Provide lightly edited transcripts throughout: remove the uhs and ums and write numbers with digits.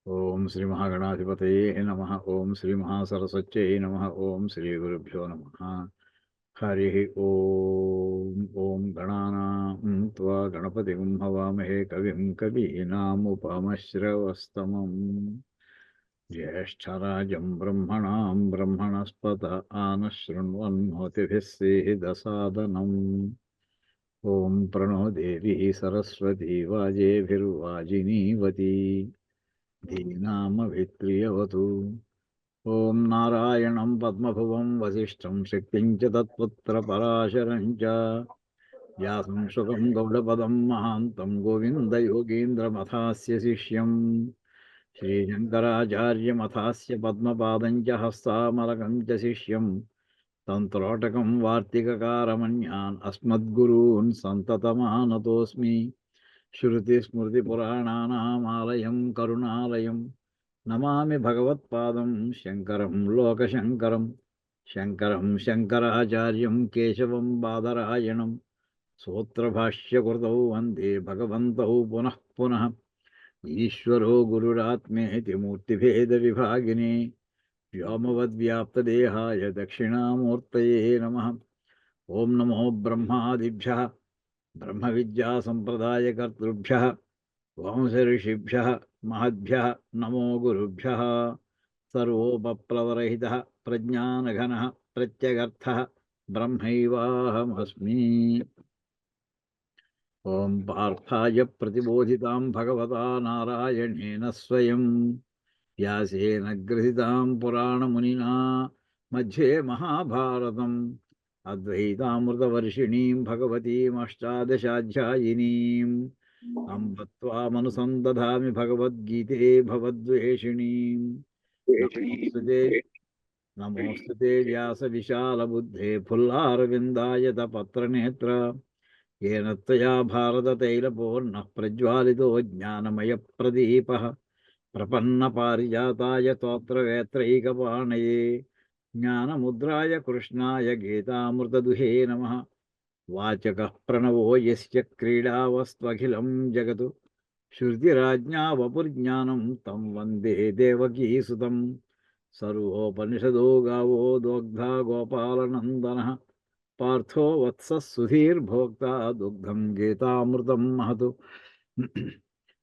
ఓం శ్రీ మహాగణాధిపతయే నమః. ఓం శ్రీ మహాసరస్వత్యై నమః. ఓం శ్రీ గురుభ్యో నమః. హరి ఓం. ఓం గణానాం త్వా గణపతిం హవామహే కవిం కవీనాముపమశ్రవస్తమం జ్యేష్ఠరాజం బ్రహ్మణాం బ్రహ్మణస్పత ఆనశృణ్వన్నోతిభిः సేదసాదనం. ఓం ప్రణో దేవీ సరస్వతీ వాజేభిర్వాజినీవతి ధీనామభిత్రియవతు. ఓం నారాయణం పద్మభువం వసిష్ఠం శక్తిం చ తత్పుత్రపరాశరం చ వ్యాసం శుకం గౌడపదం మహాంతం గోవిందయోగీంద్రమథాస్య శిష్యం శ్రీశంకరాచార్యమథాస్య పద్మపాదం చ హస్తామలకం చ శిష్యం తంత్రోటకం వార్తికకారమన్యాన్ అస్మద్గురూన్ సంతతమానతోస్మి. శృతిస్మృతిపురాణానామాలయం కరుణాలయం నమామి భగవత్పాదం శంకరం లోకశంకరం. శంకరం శంకరాచార్యం కేశవం బాదరాయణం సూత్రభాష్యకృతౌ వందే భగవంతౌ పునః పునః. ఈశ్వరో గురురాత్మేతి మూర్తిభేదవిభాగినే వ్యోమవద్వ్యాప్తదేహాయ దక్షిణామూర్తయే నమః. ఓం నమో బ్రహ్మాదిభ్యః బ్రహ్మవిద్యాసంప్రదాయకర్తృభ్యః వంశఋషిభ్యః మహద్భ్యः నమో గురుభ్యः. సర్వోపప్లవరహితः ప్రజ్ఞానఘనः ప్రత్యగర్థः బ్రహ్మైవాహమస్మి. ఓం పార్థాయ ప్రతిబోధితాం భగవతా నారాయణేన స్వయం వ్యాసేన గ్రథితాం పురాణమునినా మధ్యే మహాభారతం అద్వైతామృతవర్షిణీం భగవతీమష్టాదశాధ్యాయినీం అంబ త్వామనుసందధామి భగవద్గీతే భవద్వేషిణీం. నమోస్తుతే వ్యాస విశాలబుద్ధే ఫుల్లారవిందాయత పత్రనేత్ర येन त्वया भारततैलपूर्णः प्रज्वालितो ज्ञानमयप्रदीपः प्रपन्नपारिजाताय स्तोत्रवेत्रैकपाणये ज्ञानमुद्राय कृष्णाय गीतामृतदुहे नमः. वाचकः प्रणवो यस्य क्रीडावस्त्वखिलं जगतु श्रुतिराज्ञा वपुर्ज्ञानं तं वन्दे देवकीसुतं. सर्वोपनिषदो गावो दोग्धा गोपालनन्दनः पार्थो वत्सः सुधीर्भोक्ता दुग्धं गीतामृतं महतु.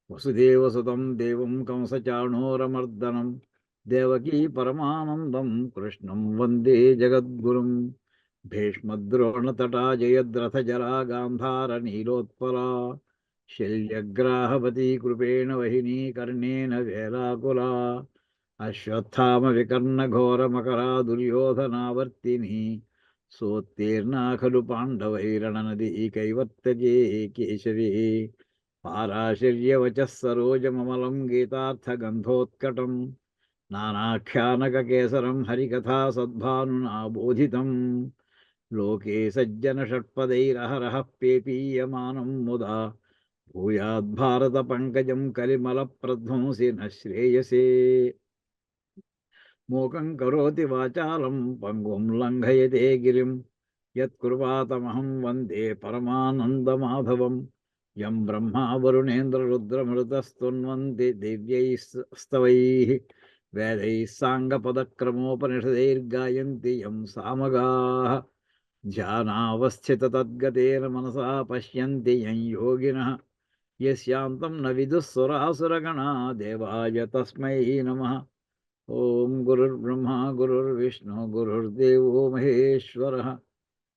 वसुदेवसुतं देवं कंसचाणूरमर्दनं देवकी परमानन्दं कृष्णं वन्दे जगद्गुरुं. भीष्मद्रोणतटा जयद्रथजला गान्धारनीलोत्पला शल्यग्राहवती कृपेण वहिनी कर्णेन वेलाकुला अश्वत्थामविकर्णघोरमकरा दुर्योधनावर्तिनी सोत्तीर्णा खलु पाण्डवैरणनदी कैवर्तके केशवे पाराशर्यवचः सरोजममलं गीतार्थगन्धोत्कटं नानाख्यानककेसरं हरिकथा सद्भानुना बोधितं. लोके सज्जनषट्पदैरहरः पेपीयमानं मुदा भूयाद्भारतपङ्कजं कलिमलप्रध्वंसि न श्रेयसे. मूकं करोति वाचालं पङ्गुं लङ्घयते गिरिं यत्कृपातमहं वन्दे परमानन्दमाधवं. यं ब्रह्मा वरुणेन्द्ररुद्रमरुतस्तुन्वन्ति दिव्यैस्तवैः वेदैः साङ्गपदक्रमोपनिषदैर्गायन्ति यं सामगाः. ध्यानावस्थिततद्गतेन मनसा पश्यन्ति यं योगिनः यस्यान्तं न विदुः सुरासुरगणा देवाय तस्मै नमः. ओम गुरुर्ब्रह्मा गुरुर्विष्णु गुरुर्देवो महेश्वरः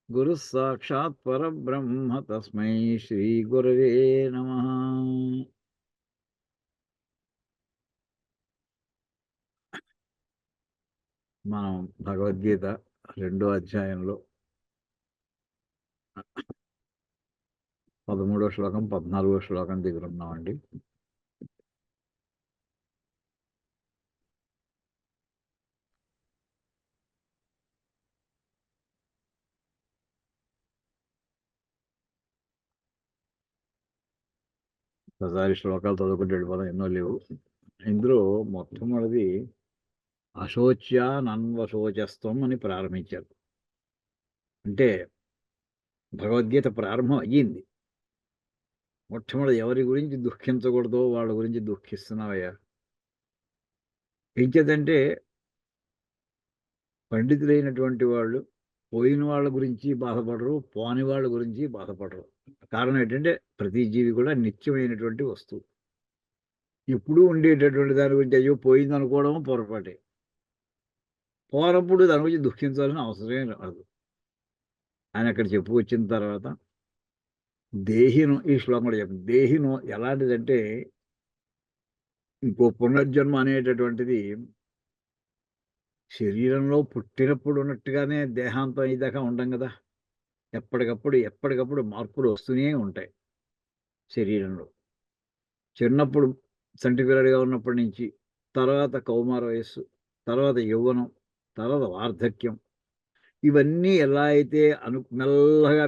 गुरुः साक्षात् परब्रह्म तस्मै श्री गुरवे नमः. మనం భగవద్గీత 2వ అధ్యాయంలో 13వ శ్లోకం 14వ శ్లోకం దగ్గర ఉన్నామండి. ఒకసారి శ్లోకాలు చదువుకుంటూ వెళ్ళిపోదాం, ఎన్నో లేవు. ఇందులో మొట్టమొదటిది అశోచ్యానన్వశోచస్త్వం అని ప్రారంభించారు. అంటే భగవద్గీత ప్రారంభం అయ్యింది. మొట్టమొదటి ఎవరి గురించి దుఃఖించకూడదో వాళ్ళ గురించి దుఃఖిస్తున్నావయ్యా. ఎంచేతంటే పండితులైనటువంటి వాళ్ళు పోయిన వాళ్ళ గురించి బాధపడరు, పోని వాళ్ళ గురించి బాధపడరు. కారణం ఏంటంటే ప్రతి జీవి కూడా నిత్యమైనటువంటి వస్తువు. ఎప్పుడూ ఉండేటటువంటి దాని గురించి అయ్యో పోయిందనుకోవడం పొరపాటే. పోనప్పుడు దాని గురించి దుఃఖించాల్సిన అవసరమే రాదు. ఆయన అక్కడ చెప్పుకొచ్చిన తర్వాత దేహిను ఈ శ్లోకం కూడా చెప్పింది. దేహిను ఎలాంటిదంటే ఇంకో పునర్జన్మ అనేటటువంటిది శరీరంలో పుట్టినప్పుడు ఉన్నట్టుగానే దేహాంతం అయ్యేదాకా ఉండం కదా! ఎప్పటికప్పుడు మార్పులు వస్తూనే ఉంటాయి శరీరంలో. చిన్నప్పుడు చంటి పిల్లాడిగా ఉన్నప్పటి నుంచి, తర్వాత కౌమార వయస్సు, తర్వాత యవ్వనం, తర్వాత వార్ధక్యం. ఇవన్నీ ఎలా అయితే మెల్లగా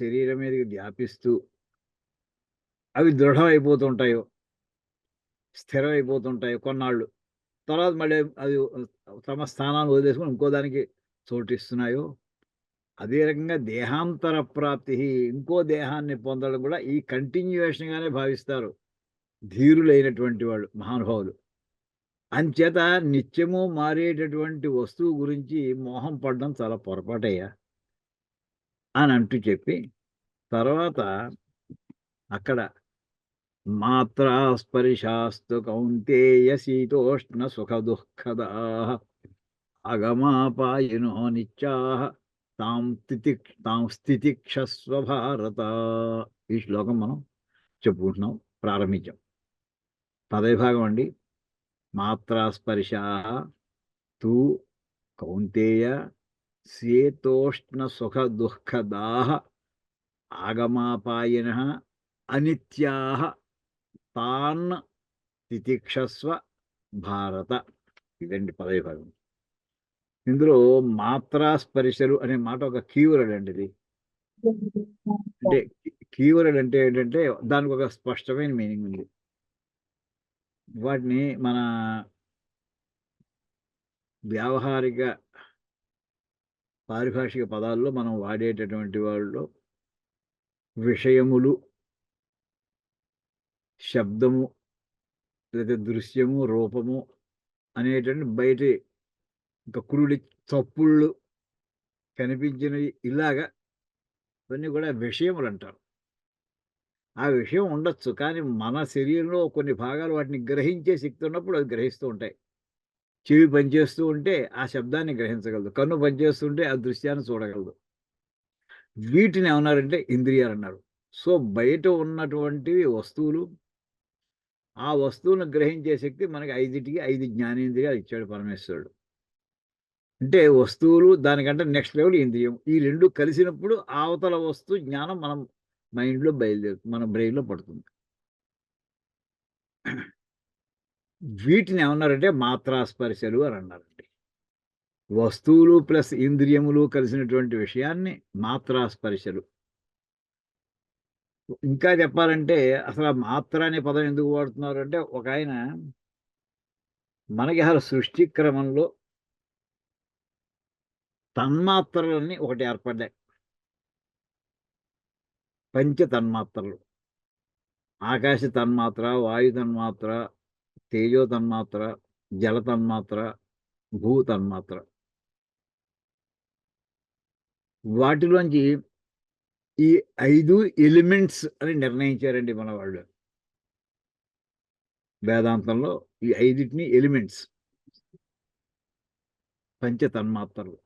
శరీరం మీదకి వ్యాపిస్తూ అవి దృఢమైపోతుంటాయో, స్థిరమైపోతుంటాయో కొన్నాళ్ళు. తర్వాత మళ్ళీ అది తమ స్థానాన్ని వదిలేసుకొని ఇంకో దానికి చోటిస్తున్నాయో, అదే రకంగా దేహాంతర ప్రాప్తి ఇంకో దేహాన్ని పొందడం కూడా ఈ కంటిన్యూయేషన్‌గానే భావిస్తారు ధీరులైనటువంటి వాళ్ళు, మహానుభావులు. అంచేత నిత్యము మారేటటువంటి వస్తువు గురించి మోహం పడడం చాలా పొరపాటయ్యా అని అంటూ చెప్పి, తర్వాత అక్కడ మాత్రా స్పర్శాస్తు కౌంతేయ శీతోష్ణ సుఖ దుఃఖదాః అగమాపాయినో నిత్యాః తాం స్థితిక్షస్వ భారత. ఈ శ్లోకం మనం చెప్పుకుంటున్నాం, ప్రారంభించాం. పదవిభాగం అండి. మాత్రా స్పర్శాః తు కౌంతేయ శీతోష్ణ సుఖ దుఃఖదాః ఆగమాపాయినః అనిత్యాః తాన్ తితిక్షస్వ భారత. ఇదండి పదవి భాగం. ఇందులో మాత్రా స్పర్శలు అనే మాట ఒక కీవర్డ్ అండి ఇది. అంటే కీవర్డ్ అంటే ఏంటంటే దానికి ఒక స్పష్టమైన మీనింగ్ ఉంది. వాటిని మన వ్యావహారిక పారిభాషిక పదాల్లో మనం వాడేటటువంటి వాళ్ళు విషయములు, శబ్దము, లేదా దృశ్యము, రూపము అనేటువంటి బయటి ఇంకా కురుడి చప్పుళ్ళు కనిపించినవి ఇలాగా ఇవన్నీ కూడా విషయములు అంటారు. ఆ విషయం ఉండొచ్చు, కానీ మన శరీరంలో కొన్ని భాగాలు వాటిని గ్రహించే శక్తి ఉన్నప్పుడు అవి గ్రహిస్తూ ఉంటాయి. చెవి పనిచేస్తూ ఉంటే ఆ శబ్దాన్ని గ్రహించగలదు, కన్ను పనిచేస్తుంటే ఆ దృశ్యాన్ని చూడగలదు. వీటిని ఏమన్నారంటే ఇంద్రియాలు అన్నారు. సో బయట ఉన్నటువంటివి వస్తువులు, ఆ వస్తువును గ్రహించే శక్తి మనకి 5 జ్ఞానేంద్రియాలు ఇచ్చాడు పరమేశ్వరుడు. అంటే వస్తువులు, దానికంటే నెక్స్ట్ లెవెల్ ఇంద్రియం. ఈ 2 కలిసినప్పుడు అవతల వస్తువు జ్ఞానం మనం మైండ్‌లో బయలుదేరుతుంది, మన బ్రెయిన్‌లో పడుతుంది. వీటిని ఏమన్నారంటే మాత్రా స్పర్శలు అని అన్నారండి. వస్తువులు ప్లస్ ఇంద్రియములు కలిసినటువంటి విషయాన్ని మాత్రా స్పర్శలు. ఇంకా చెప్పాలంటే అసలు ఆ మాత్ర అనే పదం ఎందుకు వాడుతున్నారు అంటే, ఒకాయన మనకి అసలు సృష్టి క్రమంలో తన్మాత్రలన్నీ ఒకటి ఏర్పడ్డాయి. పంచ తన్మాత్రలు. ఆకాశ తన్మాత్ర, వాయు తన్మాత్ర, తేజో తన్మాత్ర, జల తన్మాత్ర, భూ తన్మాత్ర. వాటిలోంచి ఈ 5 ఎలిమెంట్స్ అని నిర్ణయించారండి మన వాళ్ళు. వేదాంతంలో ఈ 5టిని ఎలిమెంట్స్, పంచ తన్మాత్రలు.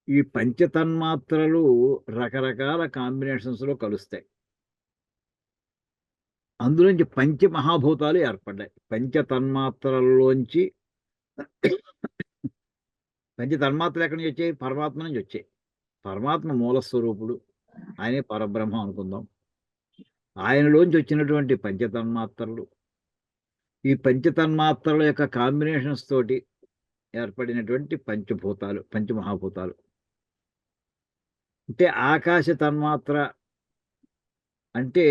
ఈ పంచ తన్మాత్రలు రకరకాల కాంబినేషన్స్‌లో కలుస్తాయి. అందులోంచి పంచమహాభూతాలు ఏర్పడ్డాయి. పంచ తన్మాత్రల్లోంచి పంచ తన్మాత్రలు ఎక్కడి నుంచి వచ్చాయి? పరమాత్మ నుంచి వచ్చాయి. పరమాత్మ మూల స్వరూపుడు. ఆయనే పరబ్రహ్మ అనుకుందాం. ఆయనలోంచి వచ్చినటువంటి పంచ తన్మాత్రలు, ఈ పంచ తన్మాత్రల యొక్క కాంబినేషన్స్ తోటి ఏర్పడినటువంటి పంచభూతాలు, పంచమహాభూతాలు. అంటే ఆకాశ తన్మాత్ర అంటే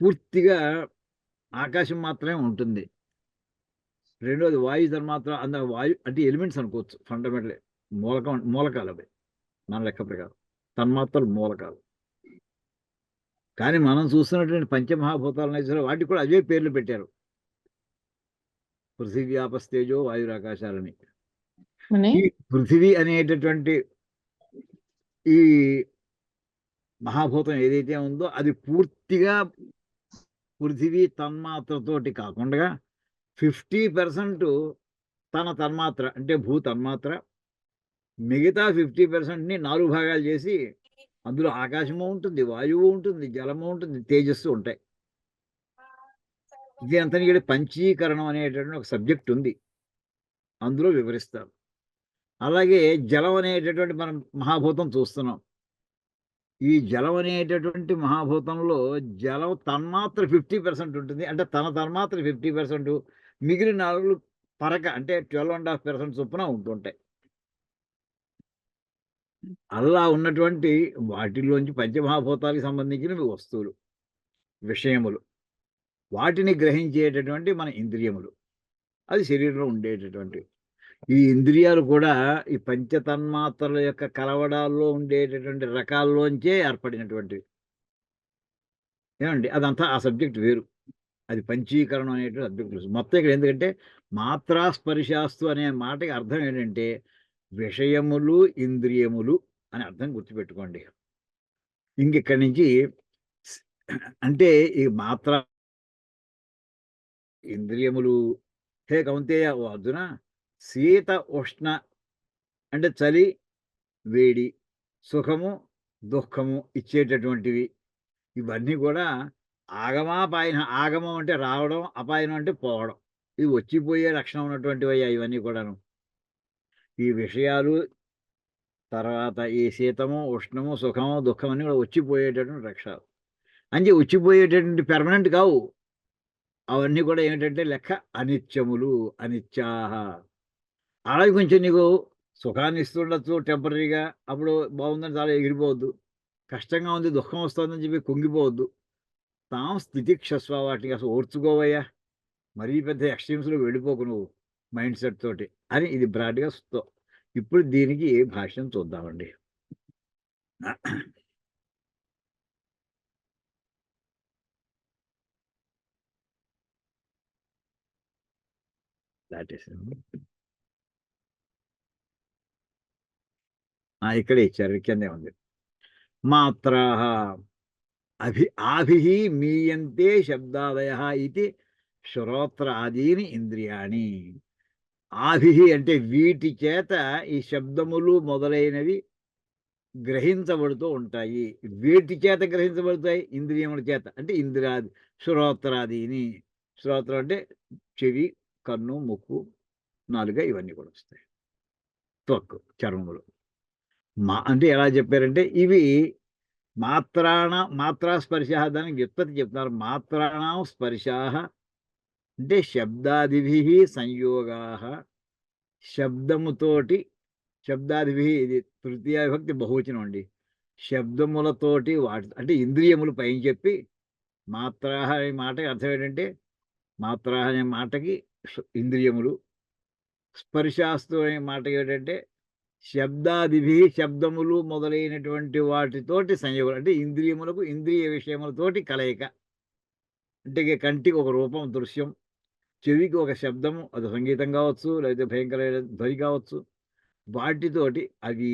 పూర్తిగా ఆకాశం మాత్రమే ఉంటుంది. రెండోది వాయు తన్మాత్ర, వాయు అంటే ఎలిమెంట్స్ అనుకోవచ్చు. ఫండమెంటల్ మూలకాలు అవి మన లెక్క ప్రకారం. తన్మాత్రలు మూలకాలు. కానీ మనం చూస్తున్నటువంటి పంచమహాభూతాలు వాటికి కూడా అవే పేర్లు పెట్టారు. పృథివ్యాపస్తేజో వాయురాకాశాలని. అని ఈ పృథివీ అనేటటువంటి ఈ మహాభూతం ఏదైతే ఉందో అది పూర్తిగా పృథివీ తన్మాత్రతోటి కాకుండా 50% తన తన్మాత్ర అంటే భూ తన్మాత్ర, మిగతా 50%ని 4 భాగాలు చేసి అందులో ఆకాశము ఉంటుంది, వాయువు ఉంటుంది, జలము ఉంటుంది, తేజస్సు ఉంటాయి. ఇది అంతని పంచీకరణం అనేటటువంటి ఒక సబ్జెక్ట్ ఉంది, అందులో వివరిస్తారు. అలాగే జలం అనేటటువంటి మనం మహాభూతం చూస్తున్నాం. ఈ జలం అనేటటువంటి మహాభూతంలో జలం తన్మాత్ర 50% ఉంటుంది. అంటే తన తన్మాత్ర 50%, మిగిలిన 4 పరక అంటే 12.5% చొప్పున ఉంటుంటాయి. అలా ఉన్నటువంటి వాటిలోంచి పంచమహాభూతాలకు సంబంధించినవి వస్తువులు, విషయములు, వాటిని గ్రహించేటటువంటి మన ఇంద్రియములు, అది శరీరంలో ఉండేటటువంటి ఈ ఇంద్రియాలు కూడా ఈ పంచతన్మాత్రల యొక్క కలవడాల్లో ఉండేటటువంటి రకాల్లోంచే ఏర్పడినటువంటివి. ఏమండి, అదంతా ఆ సబ్జెక్ట్ వేరు. అది పంచీకరణం అనేటువంటి సబ్జెక్ట్. మొత్తం ఇక్కడ ఎందుకంటే మాత్రా స్పర్శాస్తు అనే మాటకి అర్థం ఏంటంటే విషయములు, ఇంద్రియములు అని అర్థం గుర్తుపెట్టుకోండి. ఇంకిక్కడి నుంచి అంటే ఈ మాత్ర ఇంద్రియములు, హే కౌంతేయ ఓ అర్జున, శీత ఉష్ణ అంటే చలి వేడి, సుఖము దుఃఖము ఇచ్చేటటువంటివి. ఇవన్నీ కూడా ఆగమాపాయన. ఆగమం అంటే రావడం, అపాయనం అంటే పోవడం. ఇవి వచ్చిపోయే లక్షణం ఉన్నటువంటివయ్యా ఇవన్నీ కూడాను. ఈ విషయాలు, తర్వాత ఈ శీతము ఉష్ణము సుఖము దుఃఖం అన్నీ కూడా వచ్చిపోయేటటువంటి లక్షణాలు. అంటే వచ్చిపోయేటటువంటి పెర్మనెంట్ కావు. అవన్నీ కూడా ఏమిటంటే లెక్క అనిత్యములు, అనిత్యాహ. అలాగే కొంచెం నీకు సుఖాన్ని ఇస్తుండొచ్చు టెంపరీగా, అప్పుడు బాగుందని చాలా ఎగిరిపోవద్దు. కష్టంగా ఉంది, దుఃఖం వస్తుందని చెప్పి కుంగిపోవద్దు. తాం స్థితిక్షస్వ, వాటికి అసలు ఓర్చుకోవయ్యా, మరీ పెద్ద ఎక్స్ట్రీమ్స్లో వెళ్ళిపోకు నువ్వు మైండ్ సెట్ తోటి అని ఇది బ్రాడ్గా. ఇప్పుడు దీనికి భాష్యం చూద్దామండి. ఇక్కడే ఇచ్చారు, కిందే ఉంది. మాత్రాః ఆభిః మీయంతే శబ్దాదయః ఇది శ్రోత్రాదీని ఇంద్రియాణి. ఆభిః అంటే వీటి చేత ఈ శబ్దములు మొదలైనవి గ్రహించబడుతూ ఉంటాయి. వీటి చేత గ్రహించబడతాయి, ఇంద్రియముల చేత. అంటే ఇంద్రియాది శ్రోత్రాదీని. శ్రోత్రం అంటే చెవి, కన్ను, ముక్కు, నాలుక, ఇవన్నీ కూడా వస్తాయి. త్వక్కు, చర్మములు. అంటే ఎలా చెప్పారంటే ఇవి మాత్రా స్పర్శ, దానికి వ్యుత్పత్తి చెప్తున్నారు. మాత్రాణం స్పర్శాః అంటే శబ్దాదిభిః సంయోగాః. శబ్దముతోటి, శబ్దాదిభిః ఇది తృతీయ విభక్తి బహువచనం అండి. శబ్దములతోటి వాటి అంటే ఇంద్రియములు పైన చెప్పి మాత్రాః అనే మాటకి అర్థం ఏంటంటే, మాత్రాః అనే మాటకి ఇంద్రియములు, స్పర్శాస్తు అనే మాటకి ఏంటంటే శబ్దాదిభి, శబ్దములు మొదలైనటువంటి వాటితోటి సంయోగం. అంటే ఇంద్రియములకు ఇంద్రియ విషయములతోటి కలయిక. అంటే కంటికి ఒక రూపం, దృశ్యం, చెవికి ఒక శబ్దము, అది సంగీతం కావచ్చు, లేకపోతే భయంకరమైన ధ్వని కావచ్చు. వాటితోటి అవి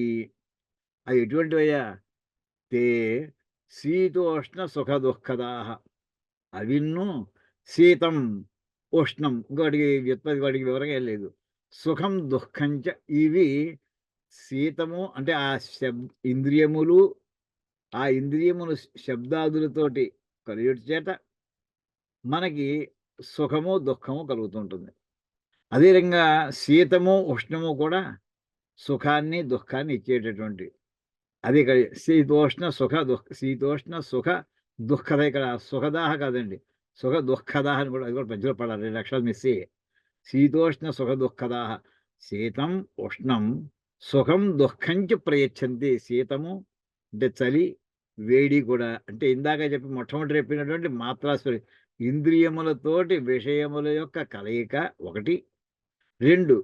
ఎటువంటివయ్యా? తే శీతోష్ణ సుఖ దుఃఖదాహ. అవిన్ను శీతం ఉష్ణం, ఇంకోటికి వ్యుత్పత్తి వాటికి వివరంగా లేదు. సుఖం దుఃఖంచ, ఇవి శీతము అంటే ఆ ఇంద్రియములు, ఆ ఇంద్రియములు శబ్దాదులతోటి కలియుట చేత మనకి సుఖము దుఃఖము కలుగుతుంటుంది. అదేవిధంగా శీతము ఉష్ణము కూడా సుఖాన్ని దుఃఖాన్ని ఇచ్చేటటువంటి. అది ఇక్కడ శీతోష్ణ సుఖ దుఃఖద. ఇక్కడ సుఖదాహ కాదండి, సుఖ దుఃఖదాహ అని కూడా, అది కూడా మధ్యలో పడాలి, 2 అక్షరాలు మిస్ అయ్యాయి. శీతోష్ణ సుఖ దుఃఖదాహ. శీతం ఉష్ణం సుఖం దుఃఖంచ ప్రయచ్చంతి. శీతము అంటే చలి, వేడి కూడా. అంటే ఇందాక చెప్పి మొట్టమొదటి చెప్పినటువంటి మాత్రాస్పరి ఇంద్రియములతోటి విషయముల యొక్క కలయిక ఒకటి. 2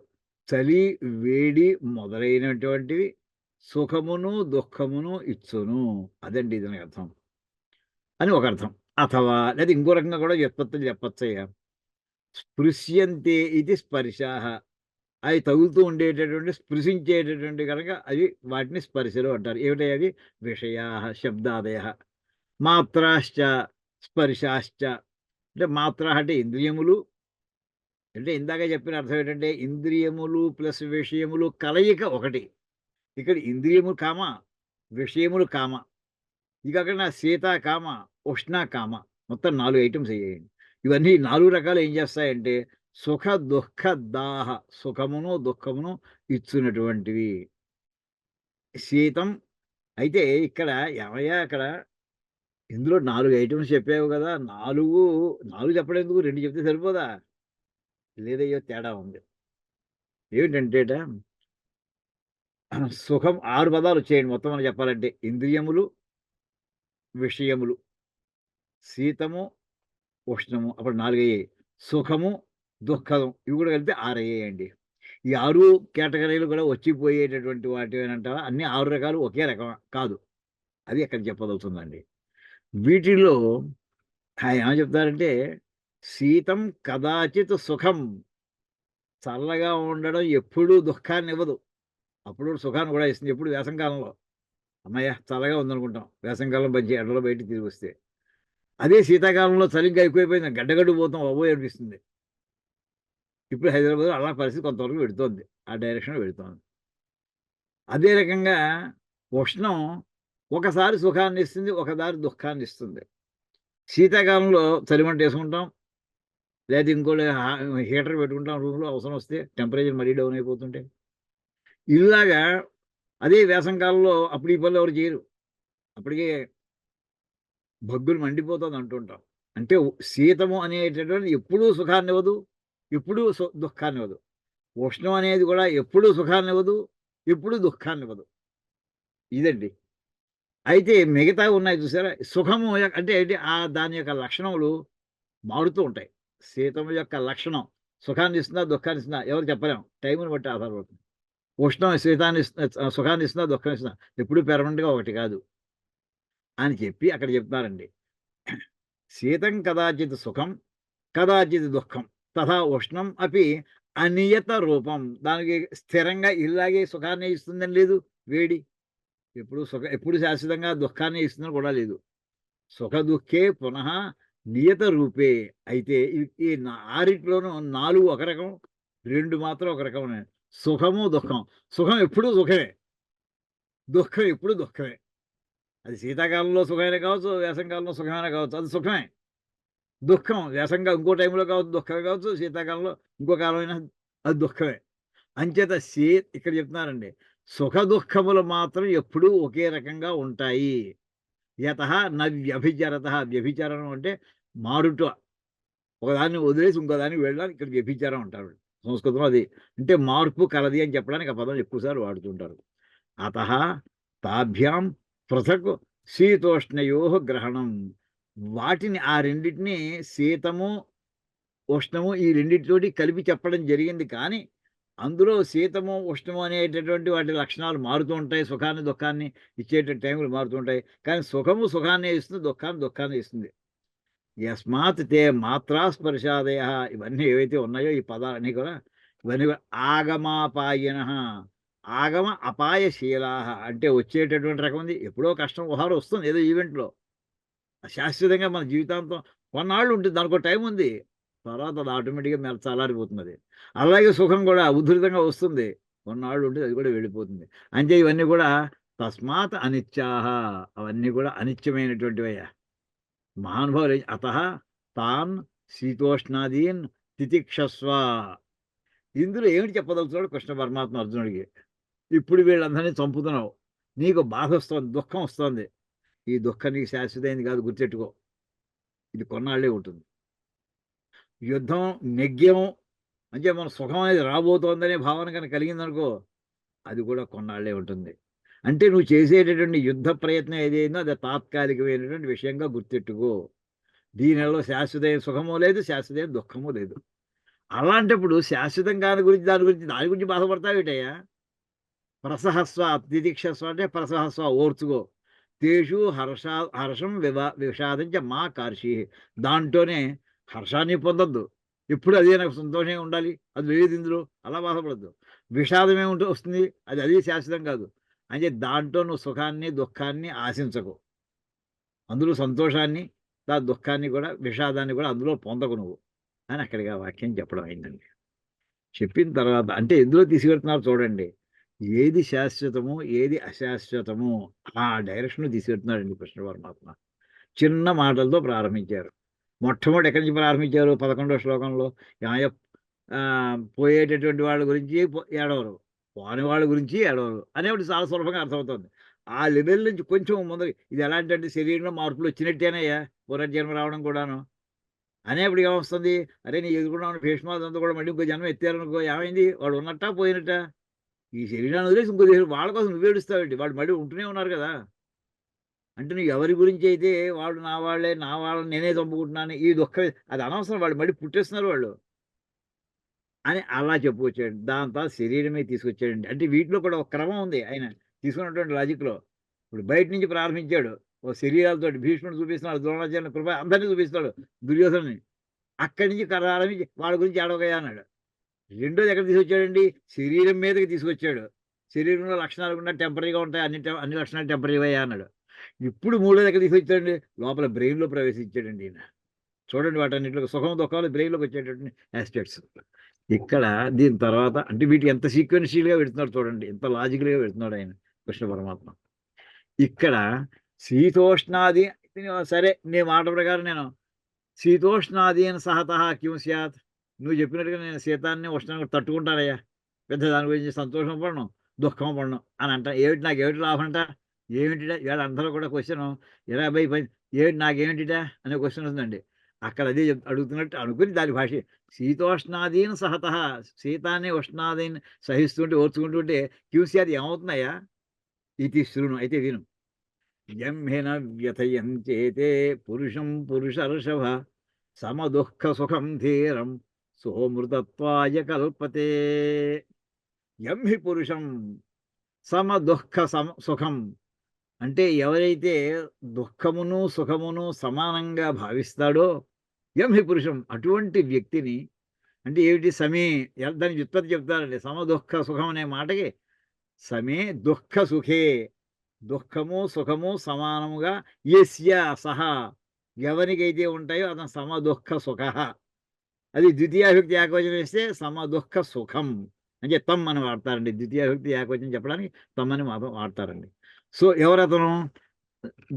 చలి వేడి మొదలైనటువంటివి సుఖమును దుఃఖమును ఇచ్చును. అదండి దీనికి అర్థం అని ఒక అర్థం. అథవా లేదా ఇంకో రకంగా కూడా వ్యుత్పత్తులు చెప్పచ్చయ్యా. స్పృశ్యంతే ఇది స్పర్శాః. అవి తగులుతూ ఉండేటటువంటి స్పృశించేటటువంటి కనుక అవి వాటిని స్పర్శలు అంటారు. ఏమిటాయి అవి? విషయాః శబ్దాదయః. మాత్రాశ్చ స్పర్శాశ్చ. అంటే మాత్ర అంటే ఇంద్రియములు. అంటే ఇందాక చెప్పిన అర్థం ఏంటంటే ఇంద్రియములు ప్లస్ విషయములు కలయిక ఒకటి. ఇక్కడ ఇంద్రియములు కామ, విషయములు కామ. ఇక అక్కడ శీత కామ, ఉష్ణ కామ. మొత్తం 4 ఐటెమ్స్ అయ్యాయండి. ఇవన్నీ 4 రకాలు ఏం చేస్తాయంటే సుఖ, దుఃఖ, దాహ సుఖమును, దుఃఖమును ఇచ్చునటువంటివి. శీతం అయితే ఇక్కడ ఏమయ్యా అక్కడ ఇందులో 4 ఐటెమ్స్ చెప్పావు కదా! 4 చెప్పడం ఎందుకు? 2 చెప్తే సరిపోదా? లేదయ్యో తేడా ఉంది. ఏమిటంటేట సుఖం 6 పదాలొచ్చాయండి మొత్తం మనం చెప్పాలంటే. ఇంద్రియములు, విషయములు, శీతము, ఉష్ణము అప్పుడు 4 అయ్యాయి. సుఖము, దుఃఖం ఇవి కూడా కలిపితే 6 అయ్యాయండి. ఈ 6 కేటగరీలు కూడా వచ్చిపోయేటటువంటి వాటివేనంటావా? అన్ని 6 రకాలు ఒకే రకమా? కాదు. అది ఇక్కడ చెప్పదలుచుకుందండి. వీటిల్లో ఏమని చెప్తారంటే శీతం కదాచిత్ సుఖం. చల్లగా ఉండడం ఎప్పుడూ దుఃఖాన్నివ్వదు. అప్పుడు సుఖాన్ని కూడా ఇస్తుంది. ఎప్పుడు వేసవికాలంలో. హమ్మయ్య! చల్లగా ఉందనుకుంటాం. వేసవికాలం మంచి ఎండలో బయటికి తిరిగొస్తే. అదే శీతాకాలంలో చలి ఇంకా ఎక్కువైపోయింది. గడ్డగడ్డుకుపోతాం బాబోయ్ అనిపిస్తుంది. ఇప్పుడు హైదరాబాద్‌లో అలా పరిస్థితి కొంతవరకు వెడుతోంది. ఆ డైరెక్షన్‌లో వెడుతోంది. అదే రకంగా ఉష్ణం ఒకసారి సుఖాన్నిస్తుంది. ఒకసారి దుఃఖాన్నిస్తుంది. శీతాకాలంలో చలిమంటేసుకుంటాం. లేతే ఇంకోటి హీటర్ పెట్టుకుంటాం రూమ్‌లో అవసరం వస్తే టెంపరేచర్ మరీ డౌన్ అయిపోతుంటే. ఇలాగా అదే వేసవికాలంలో అప్పుడు ఈ పనులు ఎవరు చేయరు. అప్పటికే భగ్గులు మండిపోతుంది అంటుంటాం. అంటే శీతము అనేటటువంటిది ఎప్పుడూ సుఖాన్నివ్వదు. ఎప్పుడూ దుఃఖాన్నివ్వదు. ఉష్ణం అనేది కూడా ఎప్పుడూ సుఖాన్నివ్వదు. ఎప్పుడూ దుఃఖాన్నివ్వదు. ఇదండి. అయితే మిగతావి ఉన్నాయి చూసారా? సుఖము అంటే ఏంటి? దాని యొక్క లక్షణములు మారుతూ ఉంటాయి. శీతము యొక్క లక్షణం సుఖాన్నిస్తుందా? దుఃఖాన్నిస్తుందా? ఎవరు చెప్పలేం. టైముని బట్టి ఆధారపడుతుంది. ఉష్ణం సుఖాన్నిస్తుందా? దుఃఖాన్నిస్తుందా? ఎప్పుడూ పెర్మనెంట్‌గా ఒకటి కాదు. అని చెప్పి అక్కడ చెప్తున్నారండి. శీతం కదాచిత్ సుఖం, కదాచిత్ దుఃఖం. తథా ఉష్ణం అపి అనియత రూపం. దానికి స్థిరంగా ఇలాగే సుఖాన్నే ఇస్తుందని లేదు. వేడి. ఎప్పుడు శాశ్వతంగా దుఃఖాన్ని ఇస్తుందని కూడా లేదు. సుఖ దుఃఖే పునః నియత రూపే. అయితే ఈ 6 4 ఒక రకం, 2 మాత్రం ఒక రకమైన సుఖము, దుఃఖం. సుఖం ఎప్పుడూ సుఖమే. దుఃఖం ఎప్పుడూ దుఃఖమే. అది శీతాకాలంలో సుఖమైనా కావచ్చు, వేసవికాలంలో సుఖమైనా కావచ్చు. అది సుఖమే. దుఃఖం వేసంగా ఇంకో టైంలో కావచ్చు, దుఃఖమే కావచ్చు. శీతాకాలంలో ఇంకో కాలమైనా అది దుఃఖమే. అంచేత ఇక్కడ చెప్తున్నారండి. సుఖ దుఃఖములు మాత్రం ఎప్పుడూ ఒకే రకంగా ఉంటాయి. యతః న వ్యభిచరతః. వ్యభిచరణం అంటే మారుట. ఒకదాన్ని వదిలేసి ఇంకో దానికి వెళ్ళడానికి ఇక్కడ వ్యభిచారం అంటారు. సంస్కృతంలో అది. అంటే మార్పు కలది అని చెప్పడానికి ఆ పదం ఎక్కువ సార్లు వాడుతుంటారు. అతః తాభ్యాం పృథక్ శీతోష్ణయోః గ్రహణం. వాటిని ఆ రెండిటిని శీతము, ఉష్ణము ఈ రెండిటితోటి కలిపి చెప్పడం జరిగింది. కానీ అందులో శీతము, ఉష్ణము అనేటటువంటి వాటి లక్షణాలు మారుతూ ఉంటాయి. సుఖాన్ని, దుఃఖాన్ని ఇచ్చేటువంటి టైములు మారుతూ ఉంటాయి. కానీ సుఖము సుఖాన్నే ఇస్తుంది. దుఃఖాన్ని దుఃఖాన్ని ఇస్తుంది. యస్మాత్ తే మాత్రా స్పర్శాదయః. ఇవన్నీ ఏవైతే ఉన్నాయో ఈ పదాలన్నీ కూడా ఇవన్నీ ఆగమాపాయినః. ఆగమ అపాయశీలాః. అంటే వచ్చేటటువంటి రకం ఉంది. ఎప్పుడో కష్టం ఒకసారి వస్తుంది ఏదో ఈవెంట్‌లో. శాశ్వతంగా మన జీవితాంతం కొన్నాళ్ళు ఉంటుంది. దానికో టైం ఉంది. తర్వాత అది ఆటోమేటిక్‌గా చల్లారిపోతుందది. అలాగే సుఖం కూడా ఉధృతంగా వస్తుంది. కొన్నాళ్ళు ఉంటుంది. అది కూడా వెళ్ళిపోతుంది. అంటే ఇవన్నీ కూడా తస్మాత్ అనిత్యాః. అవన్నీ కూడా అనిత్యమైనటువంటివయ్యా. మహానుభావులు అతః తాన్ శీతోష్ణాదీన్ తితిక్షస్వ. ఇందులో ఏమిటి చెప్పదలుచున్నాడు కృష్ణ పరమాత్మ అర్జునుడికి? ఇప్పుడు వీళ్ళందరినీ చంపుతున్నావు. నీకు బాధ వస్తోంది, దుఃఖం వస్తోంది. ఈ దుఃఖం నీకు శాశ్వతమైంది కాదు, గుర్తెట్టుకో. ఇది కొన్నాళ్ళే ఉంటుంది. యుద్ధం నెగ్గాం అంటే మన సుఖం అనేది రాబోతోందనే భావన కనుక కలిగిందనుకో, అది కూడా కొన్నాళ్ళే ఉంటుంది. అంటే నువ్వు చేసేటటువంటి యుద్ధ ప్రయత్నం ఏదైందో అది తాత్కాలికమైనటువంటి విషయంగా గుర్తెట్టుకో. దీనిలో శాశ్వతమైన సుఖము లేదు, శాశ్వతమైన దుఃఖము లేదు. అలాంటప్పుడు శాశ్వతం కాని దాని గురించి బాధపడతావేటయ్యా? ప్రసహస్వ తితిక్షస్వ అంటే ప్రసహస్వ ఓర్చుకో. తేషు హర్షం విషాదం చ మా కార్షి. దాంట్లోనే హర్షాన్ని పొందొద్దు, ఎప్పుడు అదే నాకు సంతోషంగా ఉండాలి, అది లేదు ఇందులో, అలా బాధపడద్దు. విషాదం ఏముంటూ వస్తుంది, అది శాశ్వతం కాదు. అంటే దాంట్లో నువ్వు సుఖాన్ని దుఃఖాన్ని ఆశించకు. అందులో సంతోషాన్ని, దుఃఖాన్ని కూడా, విషాదాన్ని కూడా అందులో పొందకు నువ్వు అని అక్కడికి ఆ వాక్యం చెప్పడం అయిందండి. చెప్పిన తర్వాత అంటే ఎందులో తీసుకెళ్తున్నారు చూడండి. ఏది శాశ్వతము, ఏది అశాశ్వతము, ఆ డైరెక్షన్‌లో తీసుకెళ్తున్నాడండి కృష్ణ పరమాత్మ. చిన్న మాటలతో ప్రారంభించారు. మొట్టమొదటి ఎక్కడి నుంచి ప్రారంభించారు? 11వ శ్లోకంలో ఏమయ్య, పోయేటటువంటి వాళ్ళ గురించి ఏడవరు. పోని వాళ్ళ గురించి ఏడవరు అనేప్పుడు చాలా సులభంగా అర్థమవుతుంది. ఆ లెవెల్ నుంచి కొంచెం ముందర ఇది ఎలాంటంటే శరీరంలో మార్పులు వచ్చినట్టేనయ్యా పునర్జన్మ రావడం కూడాను. అనేప్పుడు ఏమొస్తుంది? అరే! నీ ఎదురుగుండా ఉన్న భీష్మాదంతా కూడా మళ్ళీ ఇంకో జన్మ ఎత్తారనుకో ఏమైంది? వాడు ఉన్నట్టా? పోయినట్టా? ఈ శరీరాన్ని వదిలేసి ఇంకో వాళ్ళ కోసం నువ్వేడుస్తావేంటి? వాళ్ళు మళ్ళీ ఉంటూనే ఉన్నారు కదా! అంటే నువ్వు ఎవరి గురించి అయితే వాళ్ళు నా వాళ్ళే, నా వాళ్ళని నేనే చంపుకుంటున్నాను ఈ దుఃఖం అది అనవసరం, వాళ్ళు మళ్ళీ పుట్టేస్తున్నారు వాళ్ళు అని అలా చెప్పుకొచ్చాడు. దాని తర్వాత శరీరమే తీసుకొచ్చాడండి. అంటే వీటిలో కూడా ఒక క్రమం ఉంది ఆయన తీసుకున్నటువంటి లాజిక్‌లో. ఇప్పుడు బయట నుంచి ప్రారంభించాడు. ఓ శరీరాలతోటి భీష్ముడిని చూపిస్తున్నాడు, ద్రోణాచార్యుని కృప అందరిని చూపిస్తాడు, దుర్యోధనుని. అక్కడి నుంచి ప్రారంభించి వాళ్ళ గురించి ఏడవకయ్యా అన్నాడు. రెండోది ఎక్కడ తీసుకొచ్చాడండి? శరీరం మీదకి తీసుకొచ్చాడు. శరీరంలో లక్షణాలు కూడా టెంపరరీగా ఉంటాయి. అన్ని లక్షణాలు టెంపరరీవయ్యా అన్నాడు. ఇప్పుడు మూడోది ఎక్కడ తీసుకొచ్చాడండి? లోపల బ్రెయిన్‌లో ప్రవేశించాడండి ఈయన. చూడండి వాటన్నిటిలో సుఖం, దుఃఖాలు బ్రెయిన్‌లోకి వచ్చేటటువంటి యాస్పెక్ట్స్. ఇక్కడ దీని తర్వాత అంటే వీటికి ఎంత సీక్వెన్షియల్‌గా పెడుతున్నాడు చూడండి. ఎంత లాజికల్‌గా పెడుతున్నాడు ఆయన కృష్ణ పరమాత్మ. ఇక్కడ శీతోష్ణాది సరే నీ మాట ప్రకారం నేను శీతోష్ణాదీన సహతః కిం స్యాత్? నువ్వు చెప్పినట్టుగా నేను శీతాన్ని, ఉష్ణాన్ని కూడా తట్టుకుంటానయ్యా. పెద్ద దాని గురించి సంతోషం పడను, దుఃఖం పడను అని అంటా. ఏమిటి నాకేమిటి లాభం అంట? ఏమిటిట? ఇవాళ అందరూ కూడా క్వెషను 20 ఏమిటి నాకేమిటిట అనే క్వెషన్ ఉందండి. అక్కడ అదే అడుగుతున్నట్టు అనుకుని దాని భాష శీతోష్ణాదీన సహతః శీతాన్ని, ఉష్ణాదీన్ని సహిస్తుంటే, ఓర్చుకుంటుంటే కిం స్యాత్ ఏమవుతుందయ్యా? ఇతి శృణు అయితే విను. యం హిన వ్యథయంచేతే పురుషం పురుషర్షభ సమదుఃఖ సుఖం ధీరం సోమృతత్వాయ కల్పతే. యం హి పురుషం సమదుఃఖ సుఖం అంటే ఎవరైతే దుఃఖమును సుఖమును సమానంగా భావిస్తాడో యం హి పురుషం అటువంటి వ్యక్తిని అంటే ఏమిటి సమీ దానికి వ్యుత్పత్తి చెప్తారండి. సమదుఃఖ సుఖం అనే మాటకి సమే దుఃఖ సుఖే దుఃఖము సుఖము సమానముగా యస్య సహా ఎవరికైతే ఉంటాయో అతను సమదుఃఖ సుఖ. అది ద్వితీయావిభక్తి ఏకవచనం వేస్తే సమదుఃఖ సుఖం అంటే తమ్ అని వాడతారండి. ద్వితీయావిభక్తి ఏకవచనం చెప్పడానికి తమ్ అని మాత్రం వాడతారండి. సో ఎవరతను?